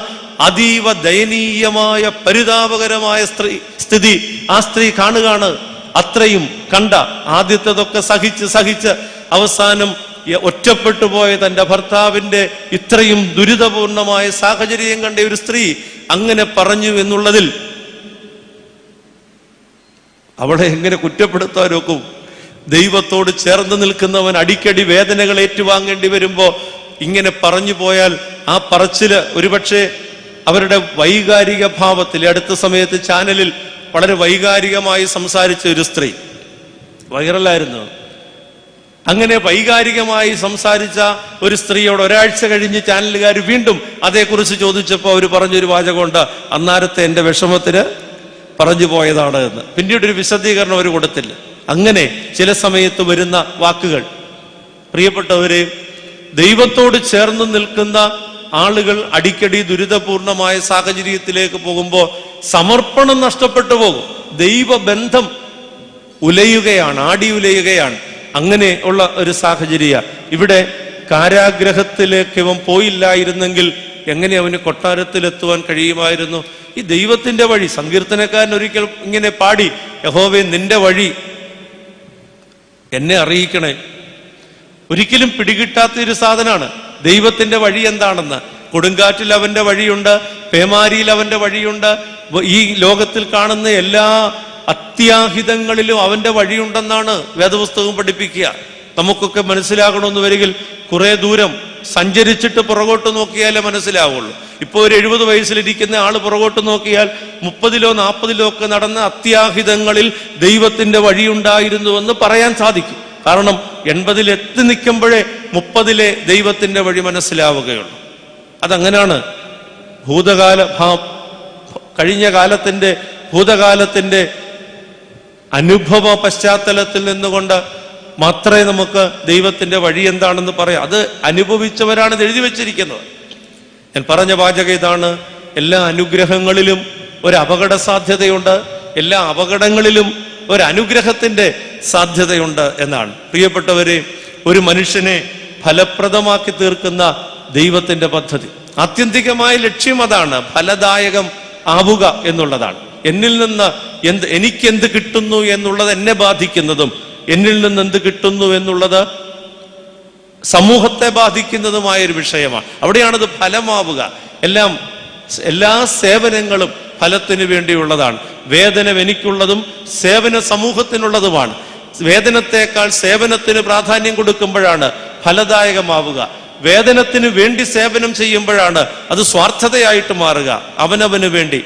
അതീവ ദയനീയമായ പരിതാപകരമായ സ്ഥിതി ആ സ്ത്രീ കാണുകയാണ്. അത്രയും കണ്ട ആദ്യത്തേതൊക്കെ സഹിച്ച് അവസാനം ഒറ്റപ്പെട്ടു പോയ തൻ്റെ ഭർത്താവിൻ്റെ ഇത്രയും ദുരിതപൂർണമായ സാഹചര്യം കണ്ട ഒരു സ്ത്രീ അങ്ങനെ പറഞ്ഞു എന്നുള്ളതിൽ അവളെ എങ്ങനെ കുറ്റപ്പെടുത്താനൊക്കും? ദൈവത്തോട് ചേർന്ന് നിൽക്കുന്നവൻ അടിക്കടി വേദനകൾ ഏറ്റുവാങ്ങേണ്ടി വരുമ്പോ ഇങ്ങനെ പറഞ്ഞു പോയാൽ ആ പറച്ചില് ഒരുപക്ഷെ അവരുടെ വൈകാരിക ഭാവത്തിൽ, അടുത്ത സമയത്ത് ചാനലിൽ വളരെ വൈകാരികമായി സംസാരിച്ച ഒരു സ്ത്രീ വൈറലായിരുന്നു. അങ്ങനെ വൈകാരികമായി സംസാരിച്ച ഒരു സ്ത്രീയോട് ഒരാഴ്ച കഴിഞ്ഞ് ചാനലുകാർ വീണ്ടും അതേക്കുറിച്ച് ചോദിച്ചപ്പോൾ അവർ പറഞ്ഞൊരു വാചകമുണ്ട്, അന്നാരത്തെ എൻ്റെ വിഷമത്തിന് പറഞ്ഞു പോയതാണ് എന്ന്. പിന്നീടൊരു വിശദീകരണം അവർ കൊടുത്തില്ല. അങ്ങനെ ചില സമയത്ത് വരുന്ന വാക്കുകൾ, പ്രിയപ്പെട്ടവരെ, ദൈവത്തോട് ചേർന്ന് നിൽക്കുന്ന ആളുകൾ അടിക്കടി ദുരിതപൂർണമായ സാഹചര്യത്തിലേക്ക് പോകുമ്പോൾ സമർപ്പണം നഷ്ടപ്പെട്ടു പോകും. ദൈവബന്ധം ഉലയുകയാണ്, ആടി ഉലയുകയാണ്. അങ്ങനെ ഉള്ള ഒരു സാഹചര്യ. ഇവിടെ കാരാഗ്രഹത്തിലേക്ക് ഇവൻ പോയില്ലായിരുന്നെങ്കിൽ എങ്ങനെ അവന് കൊട്ടാരത്തിലെത്തുവാൻ കഴിയുമായിരുന്നു? ഈ ദൈവത്തിന്റെ വഴി, സങ്കീർത്തനക്കാരൻ ഒരിക്കൽ ഇങ്ങനെ പാടി, യഹോവേ നിന്റെ വഴി എന്നെ അറിയിക്കണേ. ഒരിക്കലും പിടികിട്ടാത്തൊരു സാധനമാണ് ദൈവത്തിന്റെ വഴി എന്താണെന്ന്. കൊടുങ്കാറ്റിൽ അവന്റെ വഴിയുണ്ട്, പേമാരിയിൽ അവന്റെ വഴിയുണ്ട്, ഈ ലോകത്തിൽ കാണുന്ന എല്ലാ അത്യാഹിതങ്ങളിലും അവന്റെ വഴിയുണ്ടെന്നാണ് വേദപുസ്തകം പഠിപ്പിക്കുക. നമുക്കൊക്കെ മനസ്സിലാകണമെന്ന് വരികിൽ കുറെ ദൂരം സഞ്ചരിച്ചിട്ട് പുറകോട്ട് നോക്കിയാലേ മനസ്സിലാവുള്ളൂ. ഇപ്പൊ ഒരു 70 വയസ്സിലിരിക്കുന്ന ആള് പുറകോട്ട് നോക്കിയാൽ 30-ലോ 40-ലോ ഒക്കെ നടന്ന അത്യാഹിതങ്ങളിൽ ദൈവത്തിന്റെ വഴിയുണ്ടായിരുന്നുവെന്ന് പറയാൻ സാധിക്കും. കാരണം 80-ൽ എത്തി നിൽക്കുമ്പോഴേ 30-ലെ ദൈവത്തിന്റെ വഴി മനസ്സിലാവുകയുള്ളൂ. അതങ്ങനെയാണ്. കഴിഞ്ഞ കാലത്തിന്റെ ഭൂതകാലത്തിന്റെ അനുഭവ പശ്ചാത്തലത്തിൽ നിന്നുകൊണ്ട് മാത്രമേ നമുക്ക് ദൈവത്തിന്റെ വഴി എന്താണെന്ന് പറയാം. അത് അനുഭവിച്ചവരാണ് ഇത് എഴുതി വെച്ചിരിക്കുന്നത്. ഞാൻ പറഞ്ഞ വാചകം ഇതാണ്: എല്ലാ അനുഗ്രഹങ്ങളിലും ഒരു അപകട സാധ്യതയുണ്ട്, എല്ലാ അപകടങ്ങളിലും ഒരു അനുഗ്രഹത്തിന്റെ സാധ്യതയുണ്ട് എന്നാണ്. പ്രിയപ്പെട്ടവരെ, ഒരു മനുഷ്യനെ ഫലപ്രദമാക്കി തീർക്കുന്ന ദൈവത്തിന്റെ പദ്ധതി, ആത്യന്തികമായ ലക്ഷ്യം അതാണ്, ഫലദായകം ആവുക എന്നുള്ളതാണ്. എന്നിൽ നിന്ന് എനിക്കെന്ത് കിട്ടുന്നു എന്നുള്ളത് എന്നെ ബാധിക്കുന്നതും എന്നിൽ നിന്ന് എന്ത് കിട്ടുന്നു എന്നുള്ളത് സമൂഹത്തെ ബാധിക്കുന്നതുമായൊരു വിഷയമാണ്. അവിടെയാണത് ഫലമാവുക. എല്ലാ സേവനങ്ങളും ഫലത്തിന് വേണ്ടിയുള്ളതാണ്. വേതനം എനിക്കുള്ളതും സേവന സമൂഹത്തിനുള്ളതുമാണ്. വേതനത്തെക്കാൾ സേവനത്തിന് പ്രാധാന്യം കൊടുക്കുമ്പോഴാണ് ഫലദായകമാവുക. വേതനത്തിന് വേണ്ടി സേവനം ചെയ്യുമ്പോഴാണ് അത് സ്വാർത്ഥതയായിട്ട് മാറുക, അവനവന് വേണ്ടി.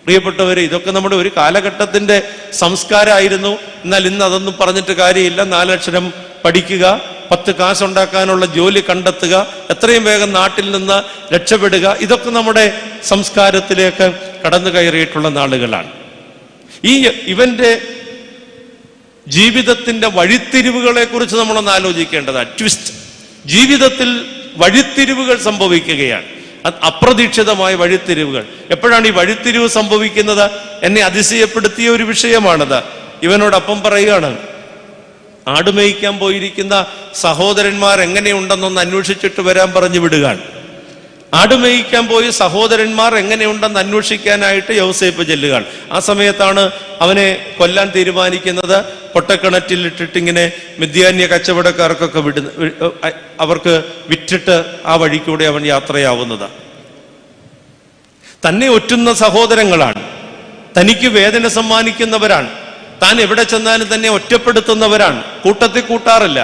പ്രിയപ്പെട്ടവരെ, ഇതൊക്കെ നമ്മുടെ ഒരു കാലഘട്ടത്തിന്റെ സംസ്കാരമായിരുന്നു. എന്നാൽ ഇന്ന് അതൊന്നും പറഞ്ഞിട്ട് കാര്യമില്ല. 4 അക്ഷരം പഠിക്കുക, 10 കാശുണ്ടാക്കാനുള്ള ജോലി കണ്ടെത്തുക, എത്രയും വേഗം നാട്ടിൽ നിന്ന് രക്ഷപ്പെടുക, ഇതൊക്കെ നമ്മുടെ സംസ്കാരത്തിലേക്ക് കടന്നു കയറിയിട്ടുള്ള നാളുകളാണ്. ഇവന്റെ ജീവിതത്തിന്റെ വഴിത്തിരിവുകളെ കുറിച്ച് നമ്മളൊന്ന് ആലോചിക്കേണ്ടതാണ്. ട്വിസ്റ്റ്. ജീവിതത്തിൽ വഴിത്തിരിവുകൾ സംഭവിക്കുകയാണ്, അപ്രതീക്ഷിതമായ വഴിത്തിരിവുകൾ. എപ്പോഴാണ് ഈ വഴിത്തിരിവ് സംഭവിക്കുന്നത്? എന്നെ അതിശയപ്പെടുത്തിയ ഒരു വിഷയമാണത്. ഇവനോടൊപ്പം പറയുകയാണ്, ആടുമേയ്ക്കാൻ പോയിരിക്കുന്ന സഹോദരന്മാർ എങ്ങനെയുണ്ടെന്നൊന്ന് അന്വേഷിച്ചിട്ട് വരാൻ പറഞ്ഞു വിടുകയാണ്. ആടുമേയ്ക്കാൻ പോയി സഹോദരന്മാർ എങ്ങനെയുണ്ടെന്ന് അന്വേഷിക്കാനായിട്ട് യൗസേപ്പ് ചെല്ലുകയാണ്. ആ സമയത്താണ് അവനെ കൊല്ലാൻ തീരുമാനിക്കുന്നത്. പൊട്ടക്കിണറ്റിൽ ഇട്ടിട്ടിങ്ങനെ മിദ്യാന്യ കച്ചവടക്കാർക്കൊക്കെ അവർക്ക് വിറ്റിട്ട് ആ വഴിക്കൂടെ അവൻ യാത്രയാവുന്നത്. തന്നെ ഒറ്റുന്ന സഹോദരങ്ങളാണ്, തനിക്ക് വേദന സമ്മാനിക്കുന്നവരാണ്, താൻ എവിടെ ചെന്നാലും തന്നെ ഒറ്റപ്പെടുത്തുന്നവരാണ്. കൂട്ടത്തിൽ കൂട്ടാറില്ല.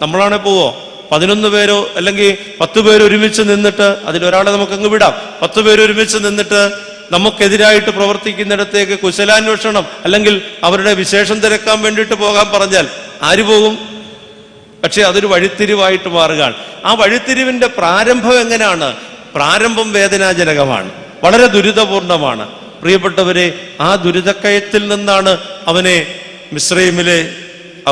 നമ്മളാണെ പോവോ? 11 പേരോ അല്ലെങ്കിൽ 10 പേര് ഒരുമിച്ച് നിന്നിട്ട്, അതിലൊരാളെ നമുക്കങ്ങ് വിടാം, 10 പേര് ഒരുമിച്ച് നിന്നിട്ട് നമുക്കെതിരായിട്ട് പ്രവർത്തിക്കുന്നിടത്തേക്ക് കുശലാന്വേഷണം അല്ലെങ്കിൽ അവരുടെ വിശേഷം തിരക്കാൻ വേണ്ടിയിട്ട് പോകാൻ പറഞ്ഞാൽ ആര് പോകും? പക്ഷെ അതൊരു വഴിത്തിരിവായിട്ട് മാറുകയാണ്. ആ വഴിത്തിരിവിന്റെ പ്രാരംഭം എങ്ങനെയാണ്? പ്രാരംഭം വേദനാജനകമാണ്, വളരെ ദുരിതപൂർണമാണ്. പ്രിയപ്പെട്ടവരെ, ആ ദുരിതക്കയത്തിൽ നിന്നാണ് അവനെ മിസ്രൈമിലെ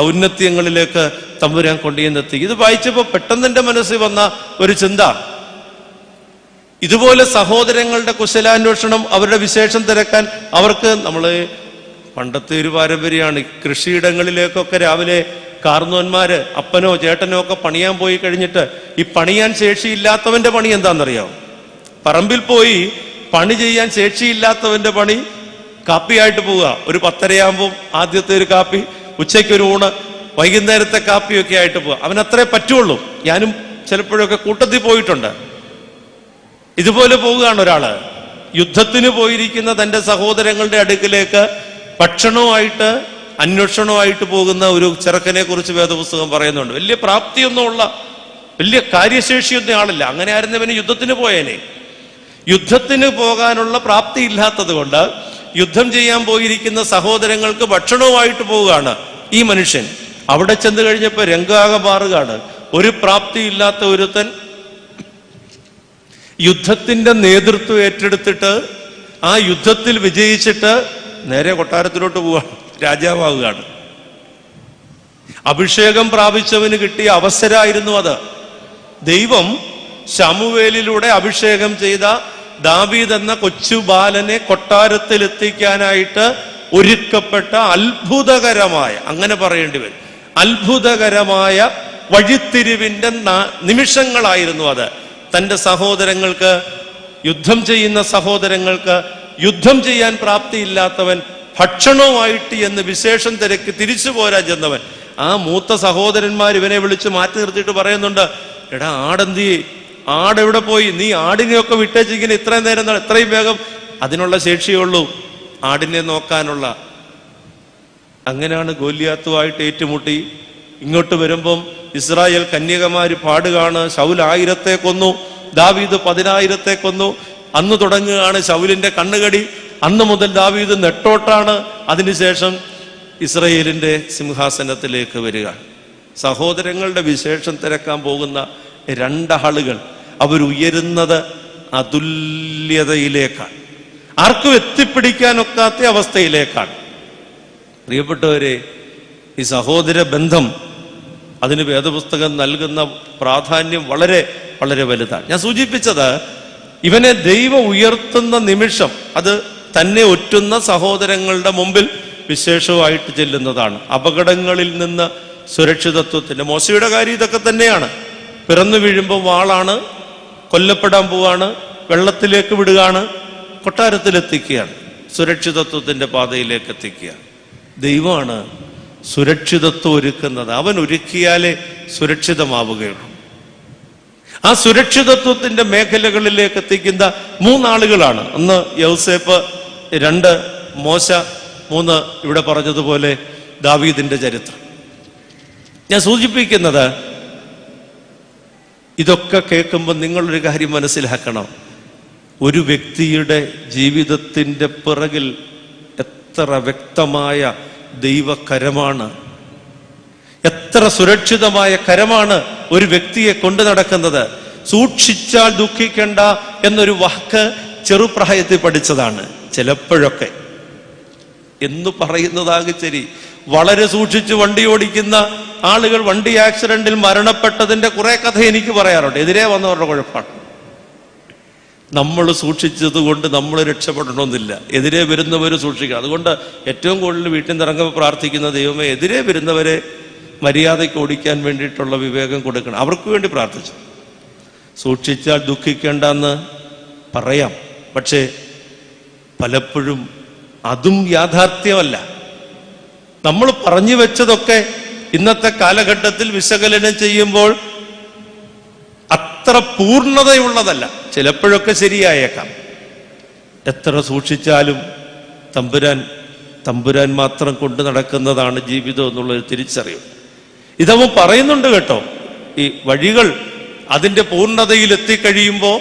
ഔന്നത്യങ്ങളിലേക്ക് തമ്പുരാൻ കൊണ്ടുചെന്നെത്തി. ഇത് വായിച്ചപ്പോൾ പെട്ടെന്ന് എൻ്റെ മനസ്സിൽ വന്ന ഒരു ചിന്ത, ഇതുപോലെ സഹോദരങ്ങളുടെ കുശലാന്വേഷണം, അവരുടെ വിശേഷം തിരക്കാൻ അവർക്ക്, നമ്മള് പണ്ടത്തെ ഒരു പാരമ്പര്യമാണ്, കൃഷിയിടങ്ങളിലേക്കൊക്കെ രാവിലെ കാർന്നോന്മാര് അപ്പനോ ചേട്ടനോ ഒക്കെ പണിയാൻ പോയി കഴിഞ്ഞിട്ട് ഈ പണിയാൻ ശേഷിയില്ലാത്തവന്റെ പണി എന്താണെന്നറിയാമോ? പറമ്പിൽ പോയി പണി ചെയ്യാൻ ശേഷിയില്ലാത്തവന്റെ പണി കാപ്പിയായിട്ട് പോവുക. ഒരു 10:30 ആദ്യത്തെ ഒരു കാപ്പി, ഉച്ചയ്ക്കൊരു ഊണ്, വൈകുന്നേരത്തെ കാപ്പിയൊക്കെ ആയിട്ട് പോവുക. അവനത്രേ പറ്റുള്ളൂ. ഞാനും ചിലപ്പോഴൊക്കെ കൂട്ടത്തിൽ പോയിട്ടുണ്ട്. ഇതുപോലെ പോവുകയാണ് ഒരാള്. യുദ്ധത്തിന് പോയിരിക്കുന്ന തന്റെ സഹോദരങ്ങളുടെ അടുക്കിലേക്ക് ഭക്ഷണവുമായിട്ട് അന്വേഷണമായിട്ട് പോകുന്ന ഒരു ചെറുക്കനെ കുറിച്ച് വേദപുസ്തകം പറയുന്നുണ്ട്. വലിയ പ്രാപ്തിയൊന്നുമുള്ള, വലിയ കാര്യശേഷിയൊന്നും ആളില്ല. അങ്ങനെ ആയിരുന്നവന് യുദ്ധത്തിന് പോയേനെ. യുദ്ധത്തിന് പോകാനുള്ള പ്രാപ്തി ഇല്ലാത്തത് കൊണ്ട് യുദ്ധം ചെയ്യാൻ പോയിരിക്കുന്ന സഹോദരങ്ങൾക്ക് ഭക്ഷണവുമായിട്ട് പോവുകയാണ് ഈ മനുഷ്യൻ. അവിടെ ചെന്ന് കഴിഞ്ഞപ്പോൾ രംഗാകെ മാറുകയാണ്. ഒരു പ്രാപ്തി ഇല്ലാത്ത ഒരുത്തൻ യുദ്ധത്തിന്റെ നേതൃത്വം ഏറ്റെടുത്തിട്ട് ആ യുദ്ധത്തിൽ വിജയിച്ചിട്ട് നേരെ കൊട്ടാരത്തിലോട്ട് പോവുകയാണ്, രാജാവാകുകയാണ്. അഭിഷേകം പ്രാപിച്ചവന് കിട്ടിയ അവസരമായിരുന്നു അത്. ദൈവം ശമൂവേലിലൂടെ അഭിഷേകം ചെയ്ത ദാവീദ് എന്ന കൊച്ചു ബാലനെ കൊട്ടാരത്തിൽ എത്തിക്കാനായിട്ട് ഒരുക്കപ്പെട്ട അത്ഭുതകരമായ, അങ്ങനെ പറയേണ്ടി വരും, അത്ഭുതകരമായ വഴിത്തിരിവിന്റെ നിമിഷങ്ങളായിരുന്നു അത്. തൻ്റെ സഹോദരങ്ങൾക്ക്, യുദ്ധം ചെയ്യുന്ന സഹോദരങ്ങൾക്ക്, യുദ്ധം ചെയ്യാൻ പ്രാപ്തിയില്ലാത്തവൻ, ഭക്ഷണവുമായിട്ട് എന്ന് വിശേഷം തിരക്ക് തിരിച്ചു പോരാൻ ചെന്നവൻ, ആ മൂത്ത സഹോദരന്മാർ ഇവനെ വിളിച്ച് മാറ്റി നിർത്തിയിട്ട് പറയുന്നുണ്ട്, എടാ ആടെന്തി, ആടെവിടെ പോയി? നീ ആടിനെയൊക്കെ വിട്ടേച്ചിങ്ങനെ ഇത്രയും നേരം, എത്രയും വേഗം അതിനുള്ള ശേഷിയുള്ളൂ ആടിനെ നോക്കാനുള്ള. അങ്ങനെയാണ് ഗോലിയാത്തുമായിട്ട് ഏറ്റുമുട്ടി. ഇങ്ങോട്ട് വരുമ്പം ഇസ്രായേൽ കന്യകമാര് പാടുകയാണ്, ശൗൽ 1000 കൊന്നു, ദാവീദ് 10,000 കൊന്നു. അന്ന് തുടങ്ങുകയാണ് ശൗലിന്റെ കണ്ണുകടി. അന്ന് മുതൽ ദാവീദ് നെട്ടോട്ടാണ്. അതിനുശേഷം ഇസ്രായേലിന്റെ സിംഹാസനത്തിലേക്ക് വരിക. സഹോദരങ്ങളുടെ വിശേഷം തിരക്കാൻ പോകുന്ന 2 ആളുകൾ അവരുയരുന്നത് അതുല്യതയിലേക്കാണ്, ആർക്കും എത്തിപ്പിടിക്കാനൊക്കാത്ത അവസ്ഥയിലേക്കാണ്. പ്രിയപ്പെട്ടവരെ, ഈ സഹോദര ബന്ധം, അതിന് വേദപുസ്തകം നൽകുന്ന പ്രാധാന്യം വളരെ വളരെ വലുതാണ്. ഞാൻ സൂചിപ്പിച്ചത്, ഇവനെ ദൈവം ഉയർത്തുന്ന നിമിഷം അത് തന്നെ ഒറ്റുന്ന സഹോദരങ്ങളുടെ മുമ്പിൽ വിശേഷമായിട്ട് ചെല്ലുന്നതാണ്. അപകടങ്ങളിൽ നിന്ന് സുരക്ഷിതത്വത്തിന്റെ, മോശയുടെ കാര്യം ഇതൊക്കെ തന്നെയാണ്. പിറന്നു വീഴുമ്പോൾ വാളാണ്, കൊല്ലപ്പെടാൻ പോവാണ്, വെള്ളത്തിലേക്ക് വിടുകയാണ്, കൊട്ടാരത്തിലെത്തിക്കുകയാണ്, സുരക്ഷിതത്വത്തിന്റെ പാതയിലേക്ക് എത്തിക്കുകയാണ്. ദൈവമാണ് സുരക്ഷിതത്വം ഒരുക്കുന്നത്. അവൻ ഒരുക്കിയാലേ സുരക്ഷിതമാവുകയുള്ളൂ. ആ സുരക്ഷിതത്വത്തിന്റെ മേഖലകളിലേക്ക് എത്തിക്കുന്ന 3 ആളുകളാണ്. 1 യൗസേപ്പ്, 2 മോശ, 3 ഇവിടെ പറഞ്ഞതുപോലെ ദാവീദിന്റെ ചരിത്രം. ഞാൻ സൂചിപ്പിക്കുന്നത്, ഇതൊക്കെ കേൾക്കുമ്പോൾ നിങ്ങളൊരു കാര്യം മനസ്സിലാക്കണം. ഒരു വ്യക്തിയുടെ ജീവിതത്തിന്റെ പിറകിൽ എത്ര വ്യക്തമായ ദൈവകരമാണ്, എത്ര സുരക്ഷിതമായ കരമാണ് ഒരു വ്യക്തിയെ കൊണ്ടു നടക്കുന്നത്. സൂക്ഷിച്ചാൽ ദുഃഖിക്കണ്ട എന്നൊരു വാക്ക് ചെറുപ്രായത്തിൽ പഠിച്ചതാണ്. ചിലപ്പോഴൊക്കെ എന്ന് പറയുന്നതാകെ ശരി, വളരെ സൂക്ഷിച്ച് വണ്ടി ഓടിക്കുന്ന ആളുകൾ വണ്ടി ആക്സിഡന്റിൽ മരണപ്പെട്ടതിന്റെ കുറെ കഥ എനിക്ക് പറയാറുണ്ട്. എതിരെ വന്നവരുടെ കുഴപ്പമാണ്. നമ്മൾ സൂക്ഷിച്ചത് കൊണ്ട് നമ്മൾ രക്ഷപ്പെടണമെന്നില്ല, എതിരെ വരുന്നവർ സൂക്ഷിക്കണം. അതുകൊണ്ട് ഏറ്റവും കൂടുതൽ വീട്ടിൽ നിന്ന് ഇറങ്ങുമ്പോൾ പ്രാർത്ഥിക്കുന്ന, ദൈവമേ എതിരെ വരുന്നവരെ മര്യാദയ്ക്ക് ഓടിക്കാൻ വേണ്ടിയിട്ടുള്ള വിവേകം കൊടുക്കണം. അവർക്ക് വേണ്ടി പ്രാർത്ഥിച്ചു. സൂക്ഷിച്ചാൽ ദുഃഖിക്കേണ്ടെന്ന് പറയാം, പക്ഷേ പലപ്പോഴും അതും യാഥാർത്ഥ്യമല്ല. നമ്മൾ പറഞ്ഞു വെച്ചതൊക്കെ ഇന്നത്തെ കാലഘട്ടത്തിൽ വിശകലനം ചെയ്യുമ്പോൾ അത്ര പൂർണ്ണതയുള്ളതല്ല. ചിലപ്പോഴൊക്കെ ശരിയായേക്കാം. എത്ര സൂക്ഷിച്ചാലും തമ്പുരാൻ മാത്രം കൊണ്ട് നടക്കുന്നതാണ് ജീവിതം എന്നുള്ളൊരു തിരിച്ചറിവ്. ഇതവൻ പറയുന്നുണ്ട് കേട്ടോ. ഈ വഴികൾ അതിൻ്റെ പൂർണ്ണതയിൽ എത്തിക്കഴിയുമ്പോൾ,